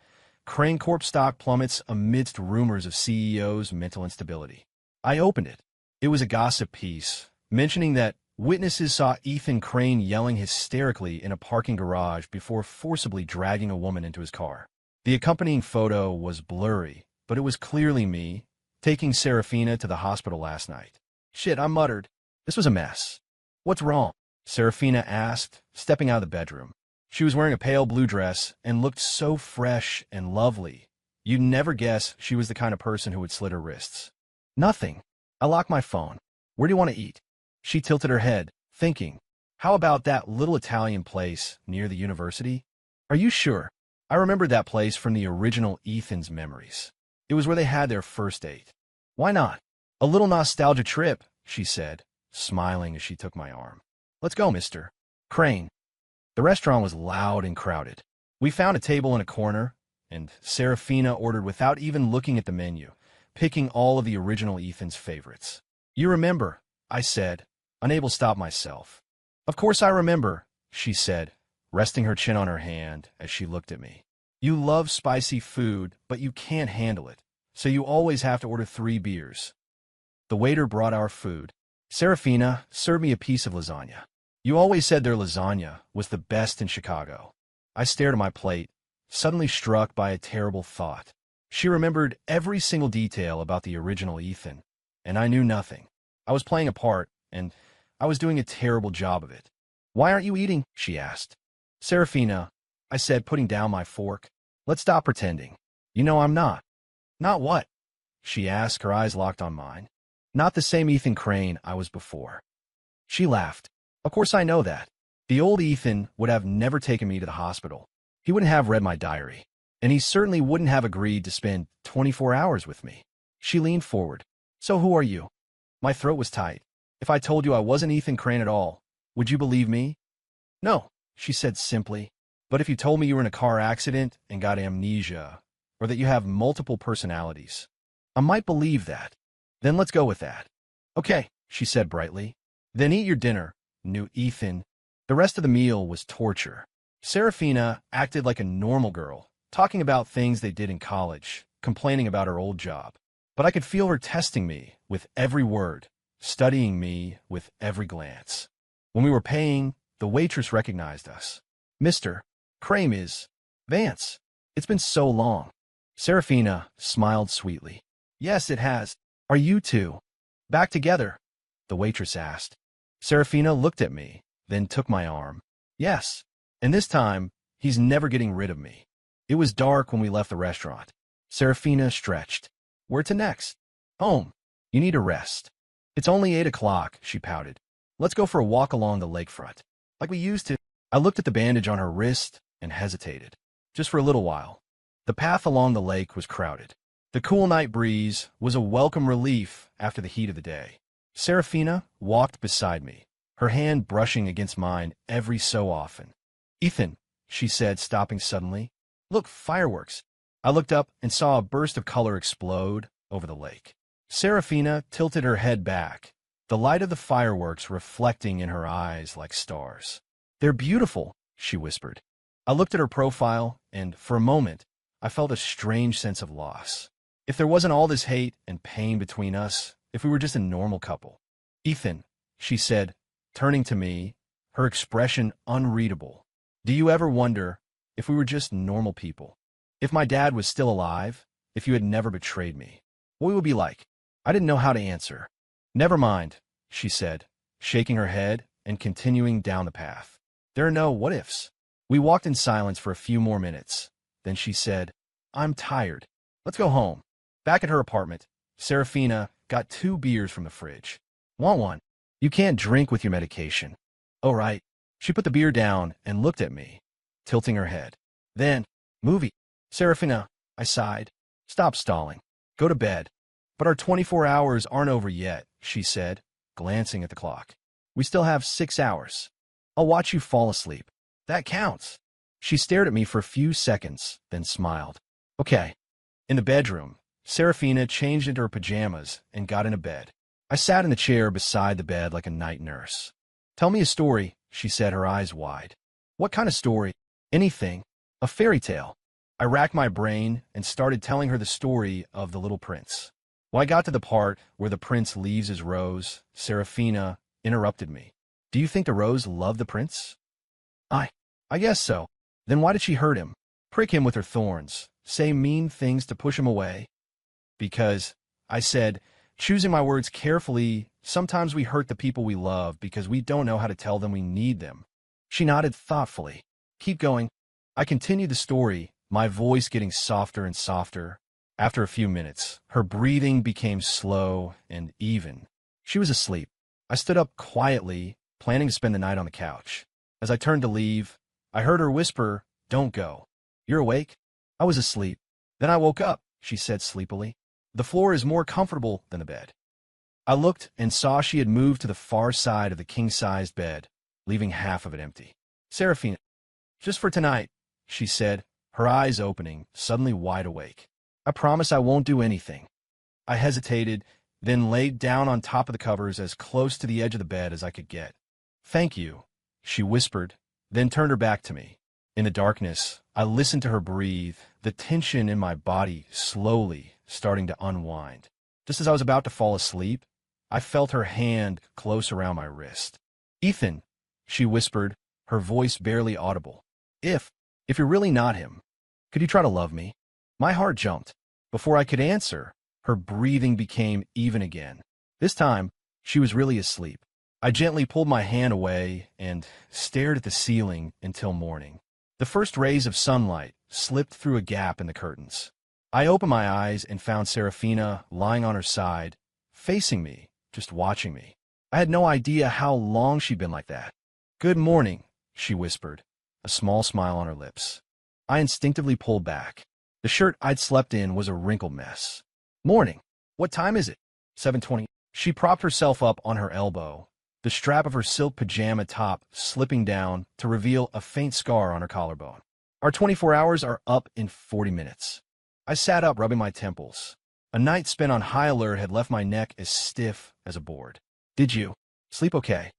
Crane Corp stock plummets amidst rumors of CEO's mental instability. I opened it. It was a gossip piece mentioning that witnesses saw Ethan Crane yelling hysterically in a parking garage before forcibly dragging a woman into his car. The accompanying photo was blurry, but it was clearly me, taking Serafina to the hospital last night. Shit, I muttered. This was a mess. What's wrong? Serafina asked, stepping out of the bedroom. She was wearing a pale blue dress and looked so fresh and lovely. You'd never guess she was the kind of person who would slit her wrists. Nothing. I locked my phone. Where do you want to eat? She tilted her head, thinking, how about that little Italian place near the university? Are you sure? I remembered that place from the original Ethan's memories. It was where they had their first date. Why not? A little nostalgia trip, she said, smiling as she took my arm. Let's go, Mr. Crane. The restaurant was loud and crowded. We found a table in a corner, and Serafina ordered without even looking at the menu, picking all of the original Ethan's favorites. You remember, I said, unable to stop myself. Of course I remember, she said, resting her chin on her hand as she looked at me. You love spicy food, but you can't handle it, so you always have to order 3 beers. The waiter brought our food. Serafina served me a piece of lasagna. You always said their lasagna was the best in Chicago. I stared at my plate, suddenly struck by a terrible thought. She remembered every single detail about the original Ethan, and I knew nothing. I was playing a part, and I was doing a terrible job of it. Why aren't you eating? She asked. Serafina, I said, putting down my fork. Let's stop pretending. You know I'm not. Not what? She asked, her eyes locked on mine. Not the same Ethan Crane I was before. She laughed. Of course I know that. The old Ethan would have never taken me to the hospital. He wouldn't have read my diary. And he certainly wouldn't have agreed to spend 24 hours with me. She leaned forward. So who are you? My throat was tight. If I told you I wasn't Ethan Crane at all, would you believe me? No, she said simply. But if you told me you were in a car accident and got amnesia, or that you have multiple personalities, I might believe that. Then let's go with that. Okay, she said brightly. Then eat your dinner, new Ethan. The rest of the meal was torture. Serafina acted like a normal girl, talking about things they did in college, complaining about her old job. But I could feel her testing me with every word, studying me with every glance. When we were paying, the waitress recognized us. Mr. Crane is Vance. It's been so long. Serafina smiled sweetly. Yes, it has. Are you two back together? The waitress asked. Serafina looked at me, then took my arm. Yes, and this time, he's never getting rid of me. It was dark when we left the restaurant. Serafina stretched. Where to next? Home. You need a rest. It's only 8 o'clock, she pouted. Let's go for a walk along the lakefront. Like we used to. I looked at the bandage on her wrist and hesitated. Just for a little while. The path along the lake was crowded. The cool night breeze was a welcome relief after the heat of the day. Serafina walked beside me, her hand brushing against mine every so often. Ethan, she said, stopping suddenly. Look, fireworks. I looked up and saw a burst of color explode over the lake. Serafina tilted her head back, the light of the fireworks reflecting in her eyes like stars. They're beautiful, she whispered. I looked at her profile, and for a moment, I felt a strange sense of loss. If there wasn't all this hate and pain between us, if we were just a normal couple? Ethan, she said, turning to me, her expression unreadable. Do you ever wonder if we were just normal people? If my dad was still alive, if you had never betrayed me, what we would be like? I didn't know how to answer. Never mind, she said, shaking her head and continuing down the path. There are no what-ifs. We walked in silence for a few more minutes. Then she said, I'm tired. Let's go home. Back at her apartment, Serafina got 2 beers from the fridge. Want one? You can't drink with your medication. Oh, right. She put the beer down and looked at me, tilting her head. Then, movie. Serafina, I sighed. Stop stalling. Go to bed. But our 24 hours aren't over yet, she said, glancing at the clock. We still have 6 hours. I'll watch you fall asleep. That counts. She stared at me for a few seconds, then smiled. Okay. In the bedroom, Serafina changed into her pajamas and got into bed. I sat in the chair beside the bed like a night nurse. Tell me a story, she said, her eyes wide. What kind of story? Anything. A fairy tale. I racked my brain and started telling her the story of the Little Prince. When I got to the part where the prince leaves his rose, Serafina interrupted me. Do you think the rose loved the prince? I guess so. Then why did she hurt him? Prick him with her thorns, say mean things to push him away? Because, I said, choosing my words carefully, sometimes we hurt the people we love because we don't know how to tell them we need them. She nodded thoughtfully. Keep going. I continued the story, my voice getting softer and softer. After a few minutes, her breathing became slow and even. She was asleep. I stood up quietly, planning to spend the night on the couch. As I turned to leave, I heard her whisper, Don't go. You're awake? I was asleep. Then I woke up, she said sleepily. The floor is more comfortable than the bed. I looked and saw she had moved to the far side of the king-sized bed, leaving half of it empty. Serafina, just for tonight, she said, her eyes opening, suddenly wide awake. I promise I won't do anything. I hesitated, then laid down on top of the covers as close to the edge of the bed as I could get. Thank you, she whispered, then turned her back to me. In the darkness, I listened to her breathe, the tension in my body slowly starting to unwind. Just as I was about to fall asleep, I felt her hand close around my wrist. Ethan, she whispered, her voice barely audible. If you're really not him, could you try to love me? My heart jumped. Before I could answer, her breathing became even again. This time, she was really asleep. I gently pulled my hand away and stared at the ceiling until morning. The first rays of sunlight slipped through a gap in the curtains. I opened my eyes and found Serafina lying on her side, facing me, just watching me. I had no idea how long she'd been like that. Good morning, she whispered, a small smile on her lips. I instinctively pulled back. The shirt I'd slept in was a wrinkled mess. Morning. What time is it? 7:20. She propped herself up on her elbow, the strap of her silk pajama top slipping down to reveal a faint scar on her collarbone. Our 24 hours are up in 40 minutes. I sat up, rubbing my temples. A night spent on high alert had left my neck as stiff as a board. Did you sleep okay?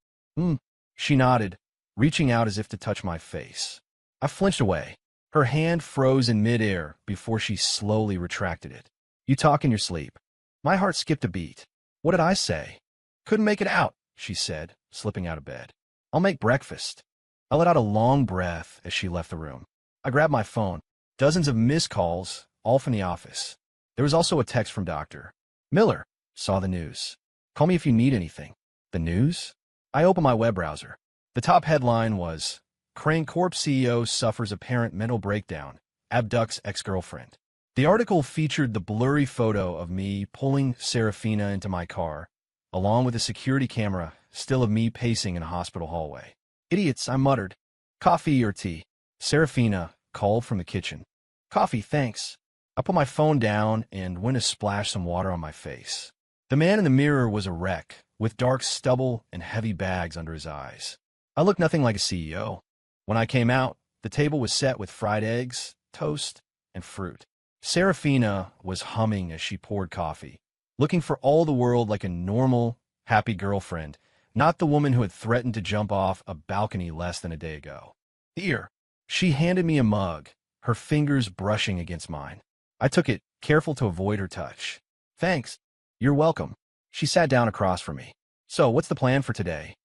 She nodded, reaching out as if to touch my face. I flinched away. Her hand froze in midair before she slowly retracted it. You talk in your sleep. My heart skipped a beat. What did I say? Couldn't make it out, she said, slipping out of bed. I'll make breakfast. I let out a long breath as she left the room. I grabbed my phone. Dozens of missed calls, all from the office. There was also a text from Dr. Miller. Saw the news. Call me if you need anything. The news? I opened my web browser. The top headline was, Crane Corp CEO suffers apparent mental breakdown, abducts ex-girlfriend. The article featured the blurry photo of me pulling Serafina into my car, along with a security camera still of me pacing in a hospital hallway. Idiots, I muttered. Coffee or tea? Serafina called from the kitchen. Coffee, thanks. I put my phone down and went to splash some water on my face. The man in the mirror was a wreck, with dark stubble and heavy bags under his eyes. I looked nothing like a CEO. When I came out, the table was set with fried eggs, toast, and fruit. Serafina was humming as she poured coffee, looking for all the world like a normal, happy girlfriend, not the woman who had threatened to jump off a balcony less than a day ago. Here, she handed me a mug, her fingers brushing against mine. I took it, careful to avoid her touch. Thanks. You're welcome. She sat down across from me. So, what's the plan for today?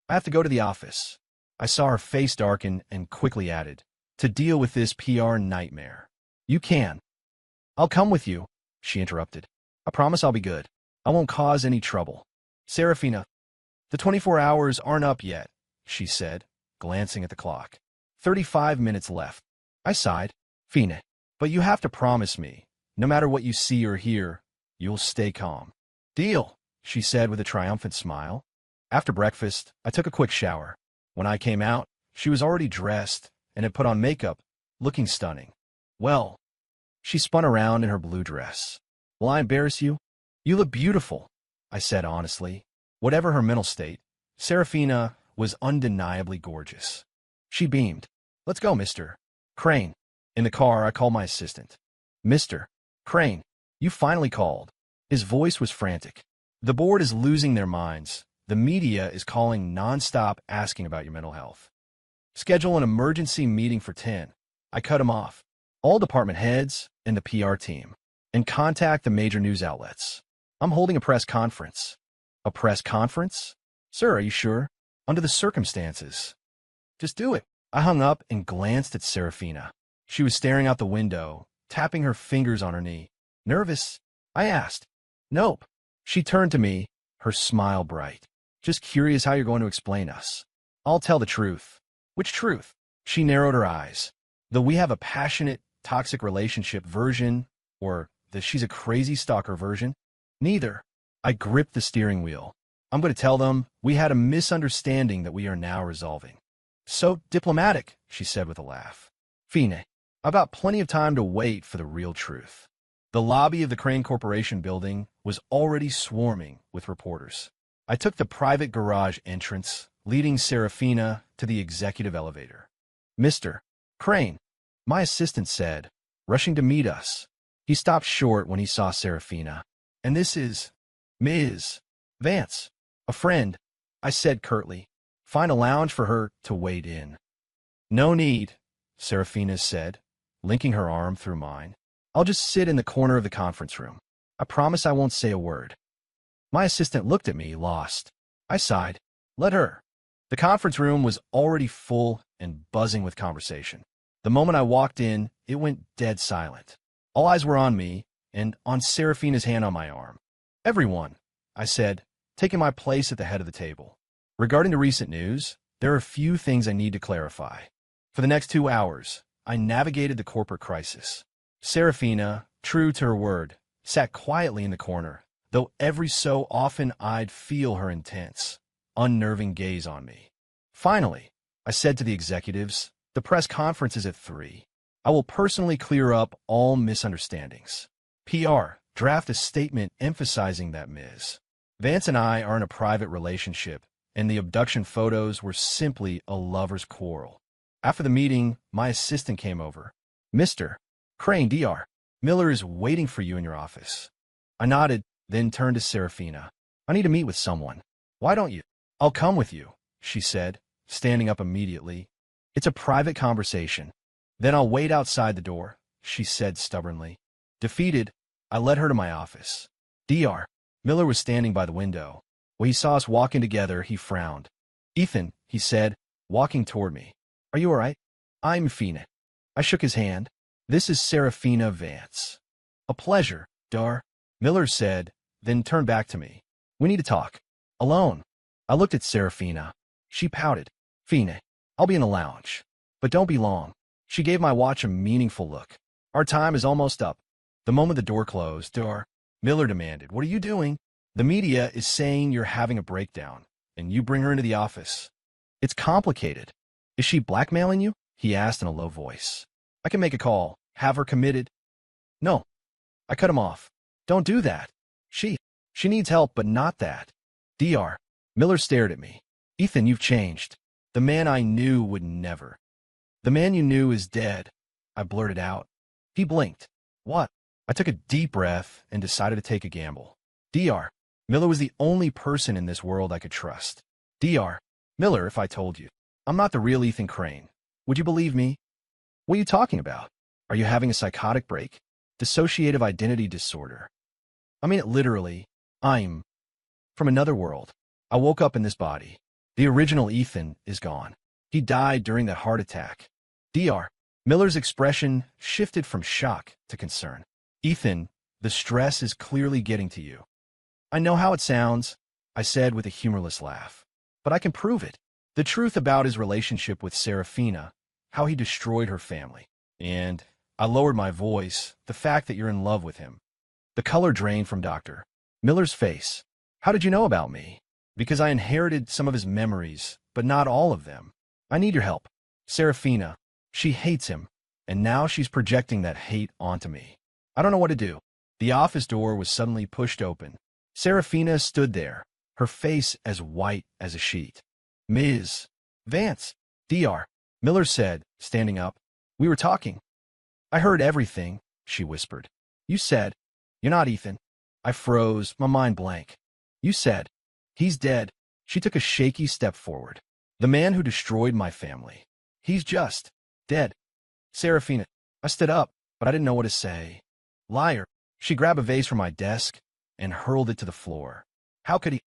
I have to go to the office. I saw her face darken and quickly added, to deal with this PR nightmare. You can. I'll come with you, she interrupted. I promise I'll be good. I won't cause any trouble. Serafina, the 24 hours aren't up yet, she said, glancing at the clock. 35 minutes left. I sighed. Fine. But you have to promise me, no matter what you see or hear, you'll stay calm. Deal, she said with a triumphant smile. After breakfast, I took a quick shower. When I came out, she was already dressed and had put on makeup, looking stunning. Well, she spun around in her blue dress. Will I embarrass you? You look beautiful, I said honestly. Whatever her mental state, Serafina was undeniably gorgeous. She beamed. Let's go, Mr. Crane. In the car, I called my assistant. Mr. Crane, you finally called. His voice was frantic. The board is losing their minds. The media is calling nonstop asking about your mental health. Schedule an emergency meeting for 10. I cut him off. All department heads and the PR team. And contact the major news outlets. I'm holding a press conference. A press conference? Sir, are you sure? Under the circumstances. Just do it. I hung up and glanced at Serafina. She was staring out the window, tapping her fingers on her knee. Nervous? I asked. Nope. She turned to me, her smile bright. Just curious how you're going to explain us. I'll tell the truth. Which truth? She narrowed her eyes. Though we have a passionate, toxic relationship version, or that she's a crazy stalker version? Neither. I gripped the steering wheel. I'm going to tell them we had a misunderstanding that we are now resolving. So diplomatic, she said with a laugh. Fine. I've got plenty of time to wait for the real truth. The lobby of the Crane Corporation building was already swarming with reporters. I took the private garage entrance, leading Serafina to the executive elevator. Mr. Crane, my assistant said, rushing to meet us. He stopped short when he saw Serafina. And this is Ms. Vance, a friend, I said curtly. Find a lounge for her to wait in. No need, Serafina said, linking her arm through mine. I'll just sit in the corner of the conference room. I promise I won't say a word. My assistant looked at me, lost. I sighed. Let her. The conference room was already full and buzzing with conversation. The moment I walked in, it went dead silent. All eyes were on me and on Serafina's hand on my arm. Everyone, I said, taking my place at the head of the table. Regarding the recent news, there are a few things I need to clarify. For the next 2 hours, I navigated the corporate crisis. Serafina, true to her word, sat quietly in the corner, though every so often I'd feel her intense, unnerving gaze on me. Finally, I said to the executives, the press conference is at 3. I will personally clear up all misunderstandings. PR, draft a statement emphasizing that Ms. Vance and I are in a private relationship, and the abduction photos were simply a lover's quarrel. After the meeting, my assistant came over. Mr. Crane, Dr. Miller is waiting for you in your office. I nodded, then turned to Serafina. I need to meet with someone. Why don't you? I'll come with you, she said, standing up immediately. It's a private conversation. Then I'll wait outside the door, she said stubbornly. Defeated, I led her to my office. Dr. Miller was standing by the window. When he saw us walking together, he frowned. Ethan, he said, walking toward me. Are you all right? I'm Fine. I shook his hand. This is Serafina Vance. A pleasure, Dr. Miller said, then turned back to me. We need to talk. Alone. I looked at Serafina. She pouted. Fine, I'll be in the lounge. But don't be long. She gave my watch a meaningful look. Our time is almost up. The moment the door closed, Dr. Miller demanded, What are you doing? The media is saying you're having a breakdown, and you bring her into the office. It's complicated. Is she blackmailing you? He asked in a low voice. I can make a call. Have her committed. No. I cut him off. Don't do that. She needs help, but not that. Dr. Miller stared at me. Ethan, you've changed. The man I knew would never. The man you knew is dead, I blurted out. He blinked. What? I took a deep breath and decided to take a gamble. Dr. Miller was the only person in this world I could trust. Dr. Miller, if I told you, I'm not the real Ethan Crane, would you believe me? What are you talking about? Are you having a psychotic break? Dissociative identity disorder. I mean it literally. I'm from another world. I woke up in this body. The original Ethan is gone. He died during that heart attack. Dr. Miller's expression shifted from shock to concern. Ethan, the stress is clearly getting to you. I know how it sounds, I said with a humorless laugh. But I can prove it. The truth about his relationship with Serafina, how he destroyed her family. And I lowered my voice, the fact that you're in love with him. The color drained from Dr. Miller's face. How did you know about me? Because I inherited some of his memories, but not all of them. I need your help. Serafina, she hates him, and now she's projecting that hate onto me. I don't know what to do. The office door was suddenly pushed open. Serafina stood there, her face as white as a sheet. Ms. Vance, Dr. Miller said, standing up. We were talking. I heard everything, she whispered. You said, you're not Ethan. I froze, my mind blank. You said, he's dead. She took a shaky step forward. The man who destroyed my family. He's just dead. Serafina. I stood up, but I didn't know what to say. Liar. She grabbed a vase from my desk and hurled it to the floor. How could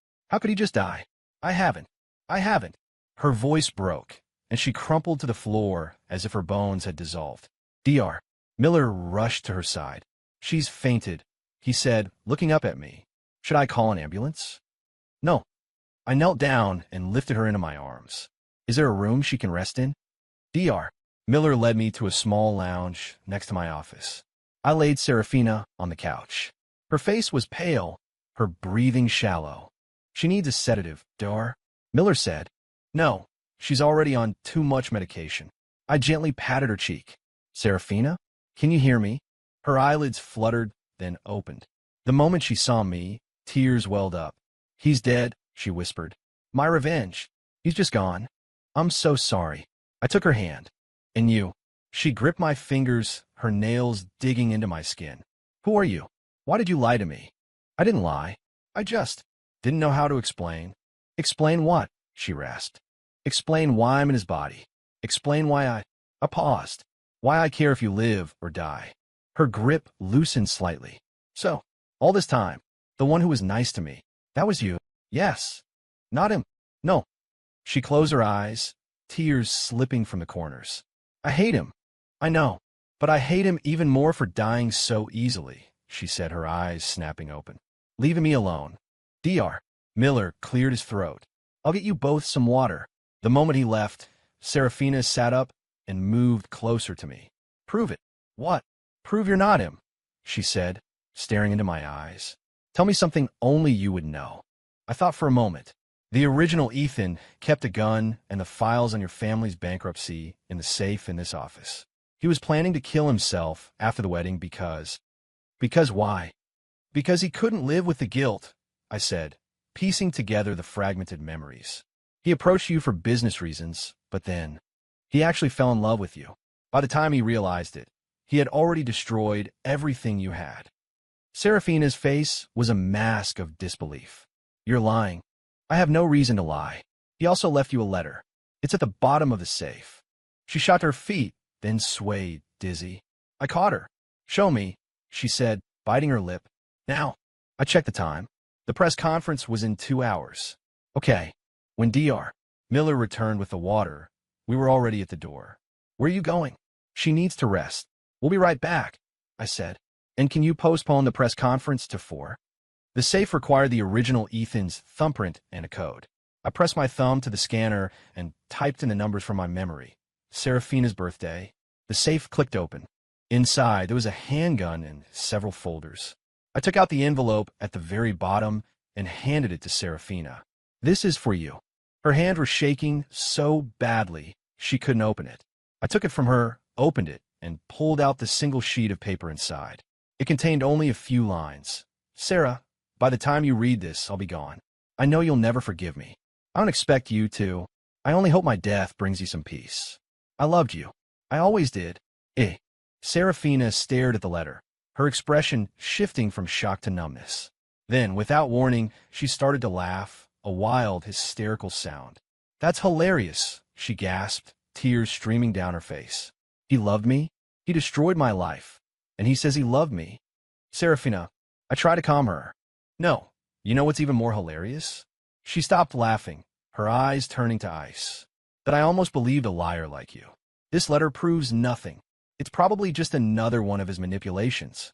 he just die? I haven't. Her voice broke, and she crumpled to the floor as if her bones had dissolved. Dr. Miller rushed to her side. She's fainted, he said, looking up at me. Should I call an ambulance? No. I knelt down and lifted her into my arms. Is there a room she can rest in? Dr. Miller led me to a small lounge next to my office. I laid Serafina on the couch. Her face was pale, her breathing shallow. She needs a sedative, Dr. Miller said. No, she's already on too much medication. I gently patted her cheek. Serafina, can you hear me? Her eyelids fluttered, then opened. The moment she saw me, tears welled up. He's dead, she whispered. My revenge. He's just gone. I'm so sorry. I took her hand. And you? She gripped my fingers, her nails digging into my skin. Who are you? Why did you lie to me? I didn't lie. I just didn't know how to explain. Explain what? She rasped. Explain why I'm in his body. Explain why I paused. Why I care if you live or die. Her grip loosened slightly. So, all this time, the one who was nice to me, that was you. Yes. Not him. No. She closed her eyes, tears slipping from the corners. I hate him. I know. But I hate him even more for dying so easily, she said, her eyes snapping open. Leave me alone. Dr. Miller cleared his throat. I'll get you both some water. The moment he left, Serafina sat up and moved closer to me. Prove it. What? Prove you're not him, she said, staring into my eyes. Tell me something only you would know. I thought for a moment. The original Ethan kept a gun and the files on your family's bankruptcy in the safe in this office. He was planning to kill himself after the wedding because... Because why? Because he couldn't live with the guilt, I said, piecing together the fragmented memories. He approached you for business reasons, but then he actually fell in love with you. By the time he realized it, he had already destroyed everything you had. Serafina's face was a mask of disbelief. You're lying. I have no reason to lie. He also left you a letter. It's at the bottom of the safe. She shot to her feet, then swayed, dizzy. I caught her. Show me, she said, biting her lip. Now. I checked the time. The press conference was in 2 hours. Okay. When Dr. Miller returned with the water, we were already at the door. Where are you going? She needs to rest. We'll be right back, I said. And can you postpone the press conference to 4? The safe required the original Ethan's thumbprint and a code. I pressed my thumb to the scanner and typed in the numbers from my memory. Serafina's birthday. The safe clicked open. Inside, there was a handgun and several folders. I took out the envelope at the very bottom and handed it to Serafina. This is for you. Her hand was shaking so badly she couldn't open it. I took it from her, opened it, and pulled out the single sheet of paper inside. It contained only a few lines. Sarah, by the time you read this, I'll be gone. I know you'll never forgive me. I don't expect you to. I only hope my death brings you some peace. I loved you. I always did. Serafina stared at the letter, her expression shifting from shock to numbness. Then, without warning, she started to laugh, a wild, hysterical sound. That's hilarious, she gasped, tears streaming down her face. He loved me? He destroyed my life. And he says he loved me. Serafina, I tried to calm her. No, You know what's even more hilarious? She stopped laughing, her eyes turning to ice. That I almost believed a liar like you. This letter proves nothing. It's probably just another one of his manipulations.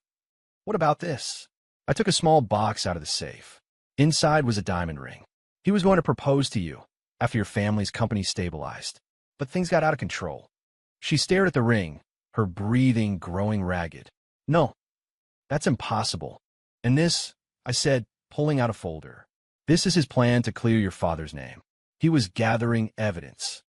What about this? I took a small box out of the safe. Inside was a diamond ring. He was going to propose to you after your family's company stabilized. But things got out of control. She stared at the ring, her breathing growing ragged. No, that's impossible. And this, I said, pulling out a folder. This is his plan to clear your father's name. He was gathering evidence.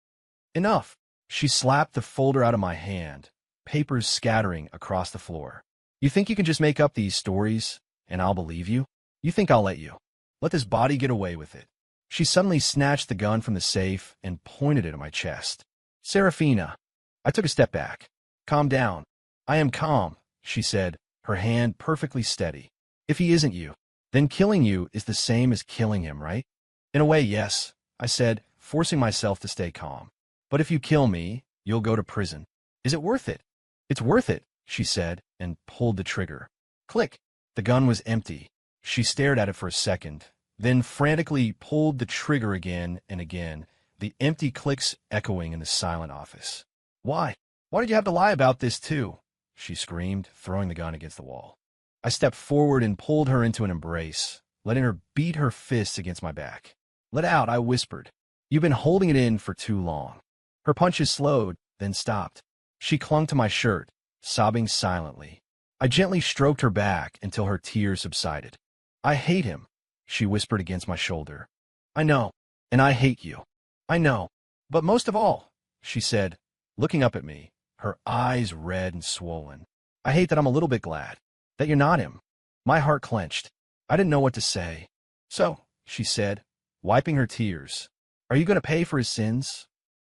Enough. She slapped the folder out of my hand, papers scattering across the floor. You think you can just make up these stories, and I'll believe you? You think I'll let you? Let this body get away with it. She suddenly snatched the gun from the safe and pointed it at my chest. Serafina. I took a step back. Calm down. I am calm, she said, her hand perfectly steady. If he isn't you, then killing you is the same as killing him, right? In a way, yes, I said, forcing myself to stay calm. But if you kill me, you'll go to prison. Is it worth it? It's worth it, she said, and pulled the trigger. Click. The gun was empty. She stared at it for a second, then frantically pulled the trigger again and again, the empty clicks echoing in the silent office. Why? Why did you have to lie about this too? She screamed, throwing the gun against the wall. I stepped forward and pulled her into an embrace, letting her beat her fists against my back. Let out, I whispered. You've been holding it in for too long. Her punches slowed, then stopped. She clung to my shirt, sobbing silently. I gently stroked her back until her tears subsided. I hate him, she whispered against my shoulder. I know, and I hate you. I know. But most of all, she said, looking up at me, her eyes red and swollen. I hate that I'm a little bit glad that you're not him. My heart clenched. I didn't know what to say. So, she said, wiping her tears, are you going to pay for his sins?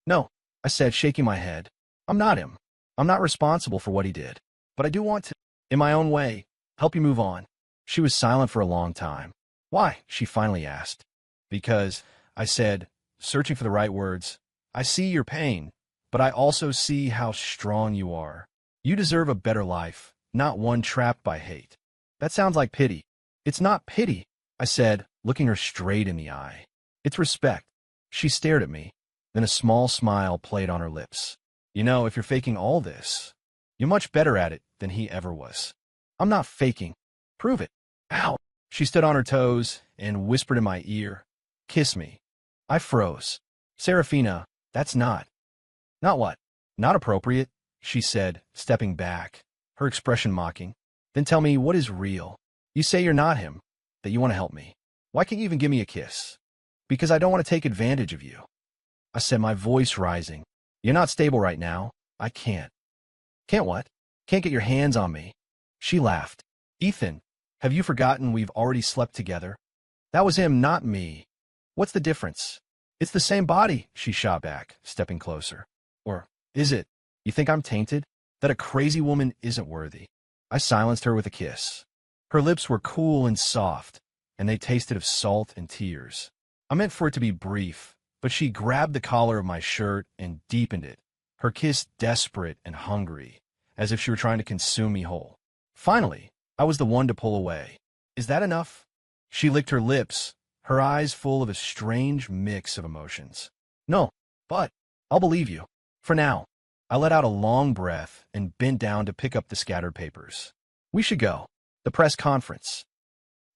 No, I said, shaking my head. I'm not him. I'm not responsible for what he did. But I do want to, in my own way, help you move on. She was silent for a long time. Why? She finally asked. Because, I said, searching for the right words, I see your pain, but I also see how strong you are. You deserve a better life, not one trapped by hate. That sounds like pity. It's not pity, I said, looking her straight in the eye. It's respect. She stared at me. Then a small smile played on her lips. You know, if you're faking all this, you're much better at it than he ever was. I'm not faking. Prove it. Ow. She stood on her toes and whispered in my ear, kiss me. I froze. Serafina, that's not. Not what? Not appropriate, she said, stepping back, her expression mocking. Then tell me what is real. You say you're not him, that you want to help me. Why can't you even give me a kiss? Because I don't want to take advantage of you. I said, my voice rising. You're not stable right now. I can't. Can't what? Can't get your hands on me. She laughed. Ethan, have you forgotten we've already slept together? That was him, not me. What's the difference? It's the same body, she shot back, stepping closer. Or is it? You think I'm tainted? That a crazy woman isn't worthy? I silenced her with a kiss. Her lips were cool and soft, and they tasted of salt and tears. I meant for it to be brief, but she grabbed the collar of my shirt and deepened it, her kiss desperate and hungry, as if she were trying to consume me whole. Finally, I was the one to pull away. Is that enough? She licked her lips, her eyes full of a strange mix of emotions. No, but I'll believe you. For now. I let out a long breath and bent down to pick up the scattered papers. We should go. The press conference.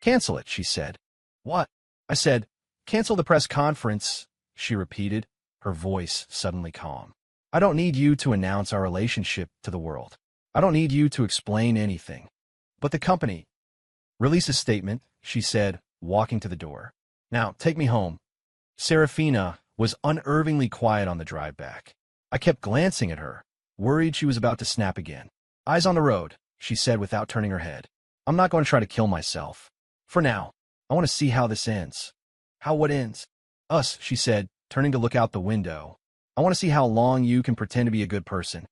Cancel it, she said. What? I said, cancel the press conference, she repeated, her voice suddenly calm. I don't need you to announce our relationship to the world. I don't need you to explain anything. But the company. Release a statement, she said, walking to the door. Now, take me home. Serafina was unnervingly quiet on the drive back. I kept glancing at her, worried she was about to snap again. Eyes on the road, she said without turning her head. I'm not going to try to kill myself. For now, I want to see how this ends. How what ends? Us, she said, turning to look out the window. I want to see how long you can pretend to be a good person.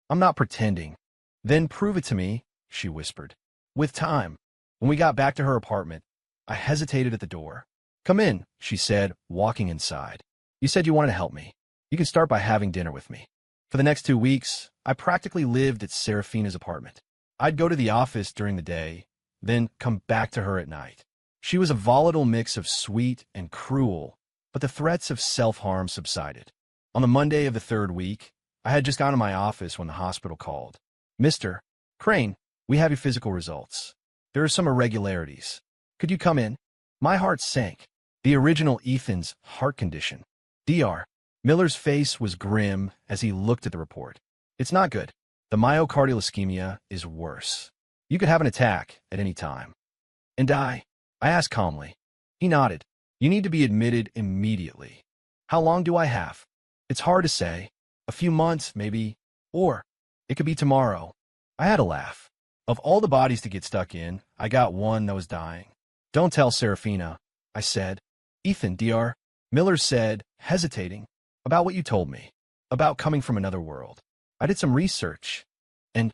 I'm not pretending. Then prove it to me, she whispered. With time. When we got back to her apartment, I hesitated at the door. Come in, she said, walking inside. You said you wanted to help me. You can start by having dinner with me. For the next 2 weeks, I practically lived at Serafina's apartment. I'd go to the office during the day, then come back to her at night. She was a volatile mix of sweet and cruel, but the threats of self-harm subsided. On the Monday of the third week, I had just gone to my office when the hospital called. Mr. Crane, we have your physical results. There are some irregularities. Could you come in? My heart sank. The original Ethan's heart condition. Dr. Miller's face was grim as he looked at the report. It's not good. The myocardial ischemia is worse. You could have an attack at any time. And die? I asked calmly. He nodded. You need to be admitted immediately. How long do I have? It's hard to say. A few months, maybe. Or it could be tomorrow. I had a laugh. Of all the bodies to get stuck in, I got one that was dying. Don't tell Serafina, I said. Ethan, Dr. Miller said, hesitating. About what you told me. About coming from another world. I did some research. And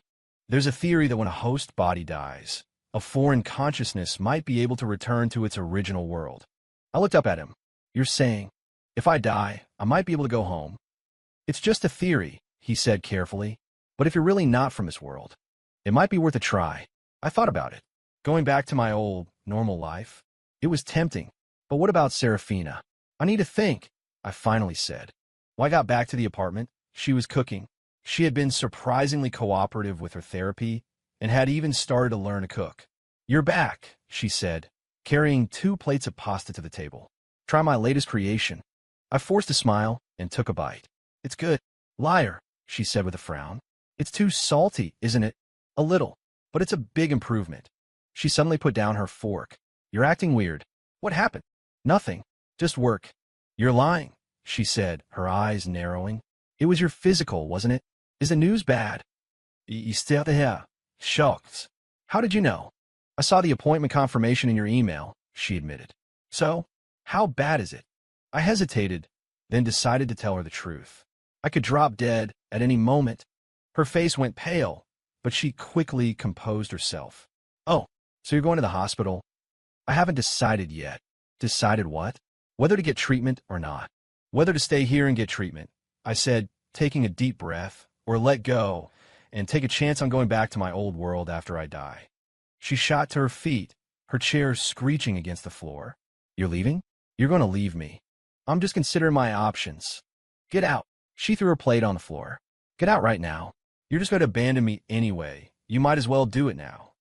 there's a theory that when a host body dies, a foreign consciousness might be able to return to its original world. I looked up at him. You're saying, if I die, I might be able to go home. It's just a theory, he said carefully. But if you're really not from this world, it might be worth a try. I thought about it. Going back to my old, normal life. It was tempting. But what about Serafina? I need to think, I finally said. When I got back to the apartment, she was cooking. She had been surprisingly cooperative with her therapy and had even started to learn to cook. You're back, she said, carrying 2 plates of pasta to the table. Try my latest creation. I forced a smile and took a bite. It's good. Liar, she said with a frown. It's too salty, isn't it? A little, but it's a big improvement. She suddenly put down her fork. You're acting weird. What happened? Nothing. Just work. You're lying, she said, her eyes narrowing. It was your physical, wasn't it? Is the news bad? You still here. Shucks. How did you know? I saw the appointment confirmation in your email, she admitted. So, how bad is it? I hesitated, then decided to tell her the truth. I could drop dead at any moment. Her face went pale, but she quickly composed herself. Oh, so you're going to the hospital? I haven't decided yet. Decided what? Whether to get treatment or not. Whether to stay here and get treatment, I said, taking a deep breath, or let go and take a chance on going back to my old world after I die. She shot to her feet, her chair screeching against the floor. You're leaving? You're going to leave me. I'm just considering my options. Get out. She threw her plate on the floor. Get out right now. You're just going to abandon me anyway. You might as well do it now.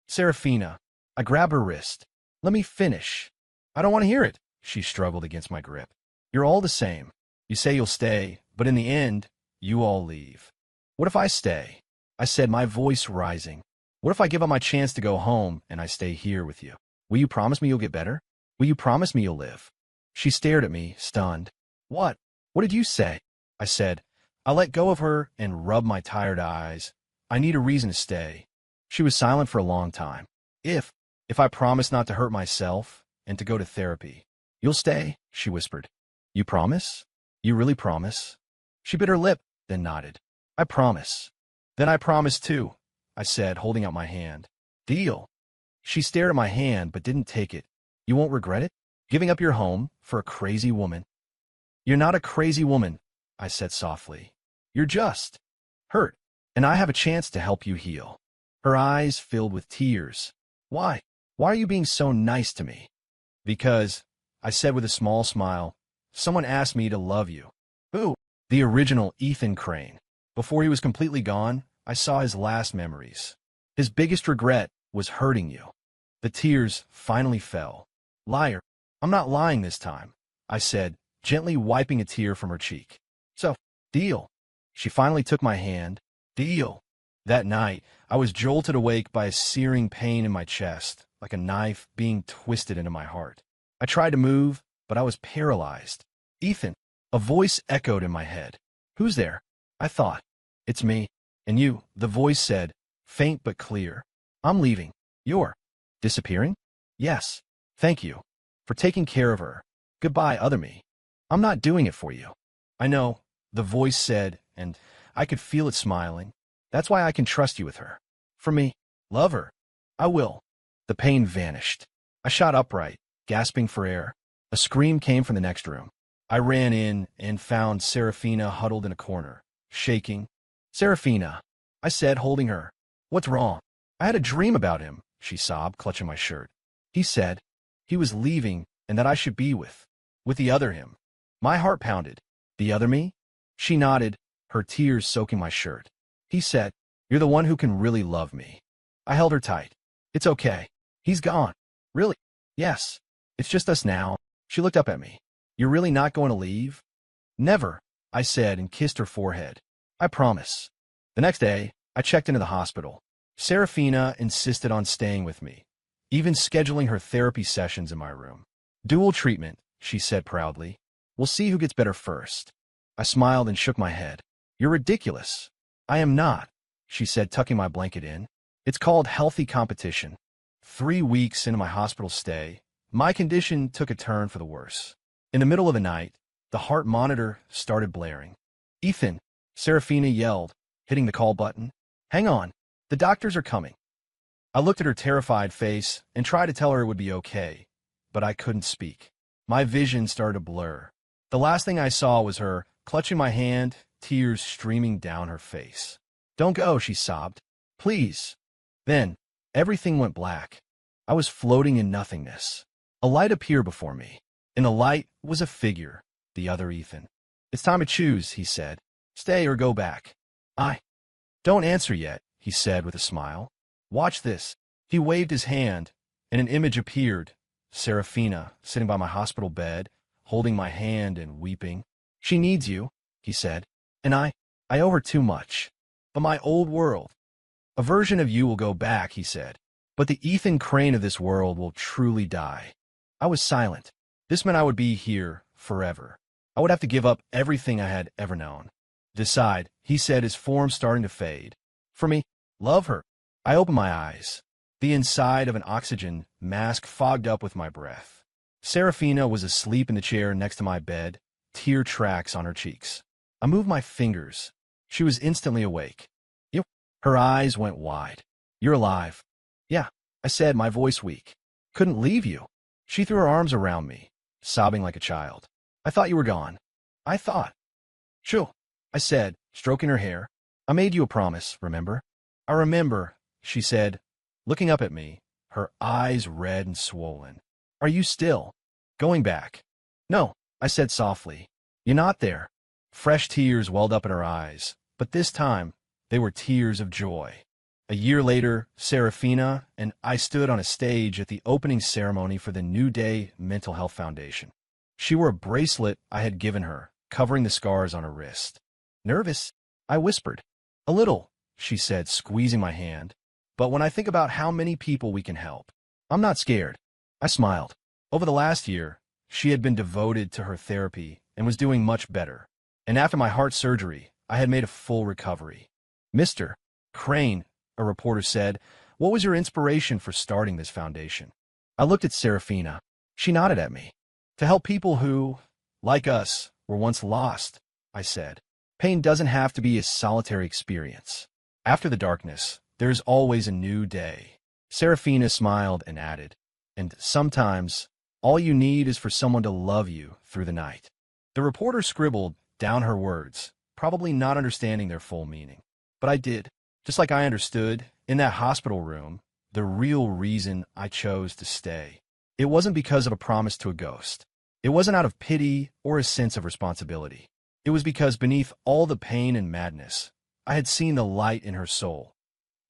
Serafina. I grabbed her wrist. Let me finish. I don't want to hear it. She struggled against my grip. You're all the same. You say you'll stay, but in the end, you all leave. What if I stay? I said, my voice rising. What if I give up my chance to go home and I stay here with you? Will you promise me you'll get better? Will you promise me you'll live? She stared at me, stunned. What? What did you say? I said. I let go of her and rubbed my tired eyes. I need a reason to stay. She was silent for a long time. If I promise not to hurt myself and to go to therapy. You'll stay, she whispered. You promise? You really promise? She bit her lip, then nodded. I promise. Then I promise too, I said, holding out my hand. Deal. She stared at my hand but didn't take it. You won't regret it? Giving up your home for a crazy woman? You're not a crazy woman, I said softly. You're just hurt, and I have a chance to help you heal. Her eyes filled with tears. Why? Why are you being so nice to me? Because, I said with a small smile, someone asked me to love you. Who? The original Ethan Crane. Before he was completely gone, I saw his last memories. His biggest regret was hurting you. The tears finally fell. Liar. I'm not lying this time, I said, gently wiping a tear from her cheek. So, deal. She finally took my hand. Deal. That night, I was jolted awake by a searing pain in my chest, like a knife being twisted into my heart. I tried to move, but I was paralyzed. Ethan. A voice echoed in my head. Who's there? I thought. It's me. And you, the voice said, faint but clear. I'm leaving. You're disappearing? Yes. Thank you. For taking care of her. Goodbye, other me. I'm not doing it for you. I know, the voice said, and I could feel it smiling. That's why I can trust you with her. For me. Love her. I will. The pain vanished. I shot upright, gasping for air. A scream came from the next room. I ran in and found Serafina huddled in a corner, shaking. Serafina, I said, holding her. What's wrong? I had a dream about him, she sobbed, clutching my shirt. He said, He was leaving, and that I should be with the other him. My heart pounded. The other me? She nodded, her tears soaking my shirt. He said, "You're the one who can really love me." I held her tight. "It's okay. He's gone." "Really?" "Yes. It's just us now." She looked up at me. "You're really not going to leave?" "Never," I said and kissed her forehead. "I promise." The next day, I checked into the hospital. Serafina insisted on staying with me, even scheduling her therapy sessions in my room. "Dual treatment," she said proudly. "We'll see who gets better first." I smiled and shook my head. "You're ridiculous." "I am not," she said, tucking my blanket in. "It's called healthy competition." 3 weeks into my hospital stay, my condition took a turn for the worse. In the middle of the night, the heart monitor started blaring. "Ethan," Serafina yelled, hitting the call button. "Hang on. The doctors are coming." I looked at her terrified face and tried to tell her it would be okay, but I couldn't speak. My vision started to blur. The last thing I saw was her, clutching my hand, tears streaming down her face. "Don't go," she sobbed. "Please." Then, everything went black. I was floating in nothingness. A light appeared before me. In the light was a figure, the other Ethan. "It's time to choose," he said. "Stay or go back." "Don't answer yet," he said with a smile. "Watch this." He waved his hand, and an image appeared. Serafina, sitting by my hospital bed, holding my hand and weeping. "She needs you," he said. "And I owe her too much. But my old world. A version of you will go back," he said. "But the Ethan Crane of this world will truly die." I was silent. This meant I would be here forever. I would have to give up everything I had ever known. "Decide," he said, his form starting to fade. "For me, love her." I opened my eyes. The inside of an oxygen mask fogged up with my breath. Serafina was asleep in the chair next to my bed, tear tracks on her cheeks. I moved my fingers. She was instantly awake. "You?" Her eyes went wide. "You're alive." "Yeah," I said, my voice weak. "Couldn't leave you." She threw her arms around me, sobbing like a child. "I thought you were gone." "I thought." "Shoo," I said, stroking her hair. "I made you a promise, remember?" "I remember," she said, looking up at me, her eyes red and swollen. "Are you still going back?" "No," I said softly. "You're not there." Fresh tears welled up in her eyes, but this time they were tears of joy. A year later, Serafina and I stood on a stage at the opening ceremony for the New Day Mental Health Foundation. She wore a bracelet I had given her, covering the scars on her wrist. "Nervous?" I whispered. "A little," she said, squeezing my hand. "But when I think about how many people we can help, I'm not scared." I smiled. Over the last year, she had been devoted to her therapy and was doing much better. And after my heart surgery, I had made a full recovery. "Mr. Crane," a reporter said, "what was your inspiration for starting this foundation?" I looked at Serafina. She nodded at me. "To help people who, like us, were once lost," I said. "Pain doesn't have to be a solitary experience. After the darkness, there's always a new day." Serafina smiled and added, "And sometimes, all you need is for someone to love you through the night." The reporter scribbled down her words, probably not understanding their full meaning. But I did. Just like I understood, in that hospital room, the real reason I chose to stay. It wasn't because of a promise to a ghost. It wasn't out of pity or a sense of responsibility. It was because beneath all the pain and madness, I had seen the light in her soul.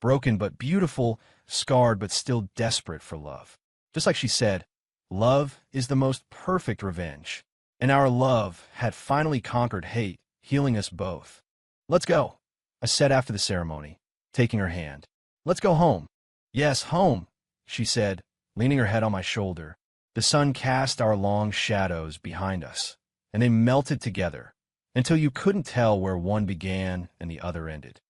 Broken but beautiful, scarred but still desperate for love. Just like she said, love is the most perfect revenge. And our love had finally conquered hate, healing us both. "Let's go," I said after the ceremony, taking her hand. "Let's go home." "Yes, home," she said, leaning her head on my shoulder. The sun cast our long shadows behind us, and they melted together until you couldn't tell where one began and the other ended.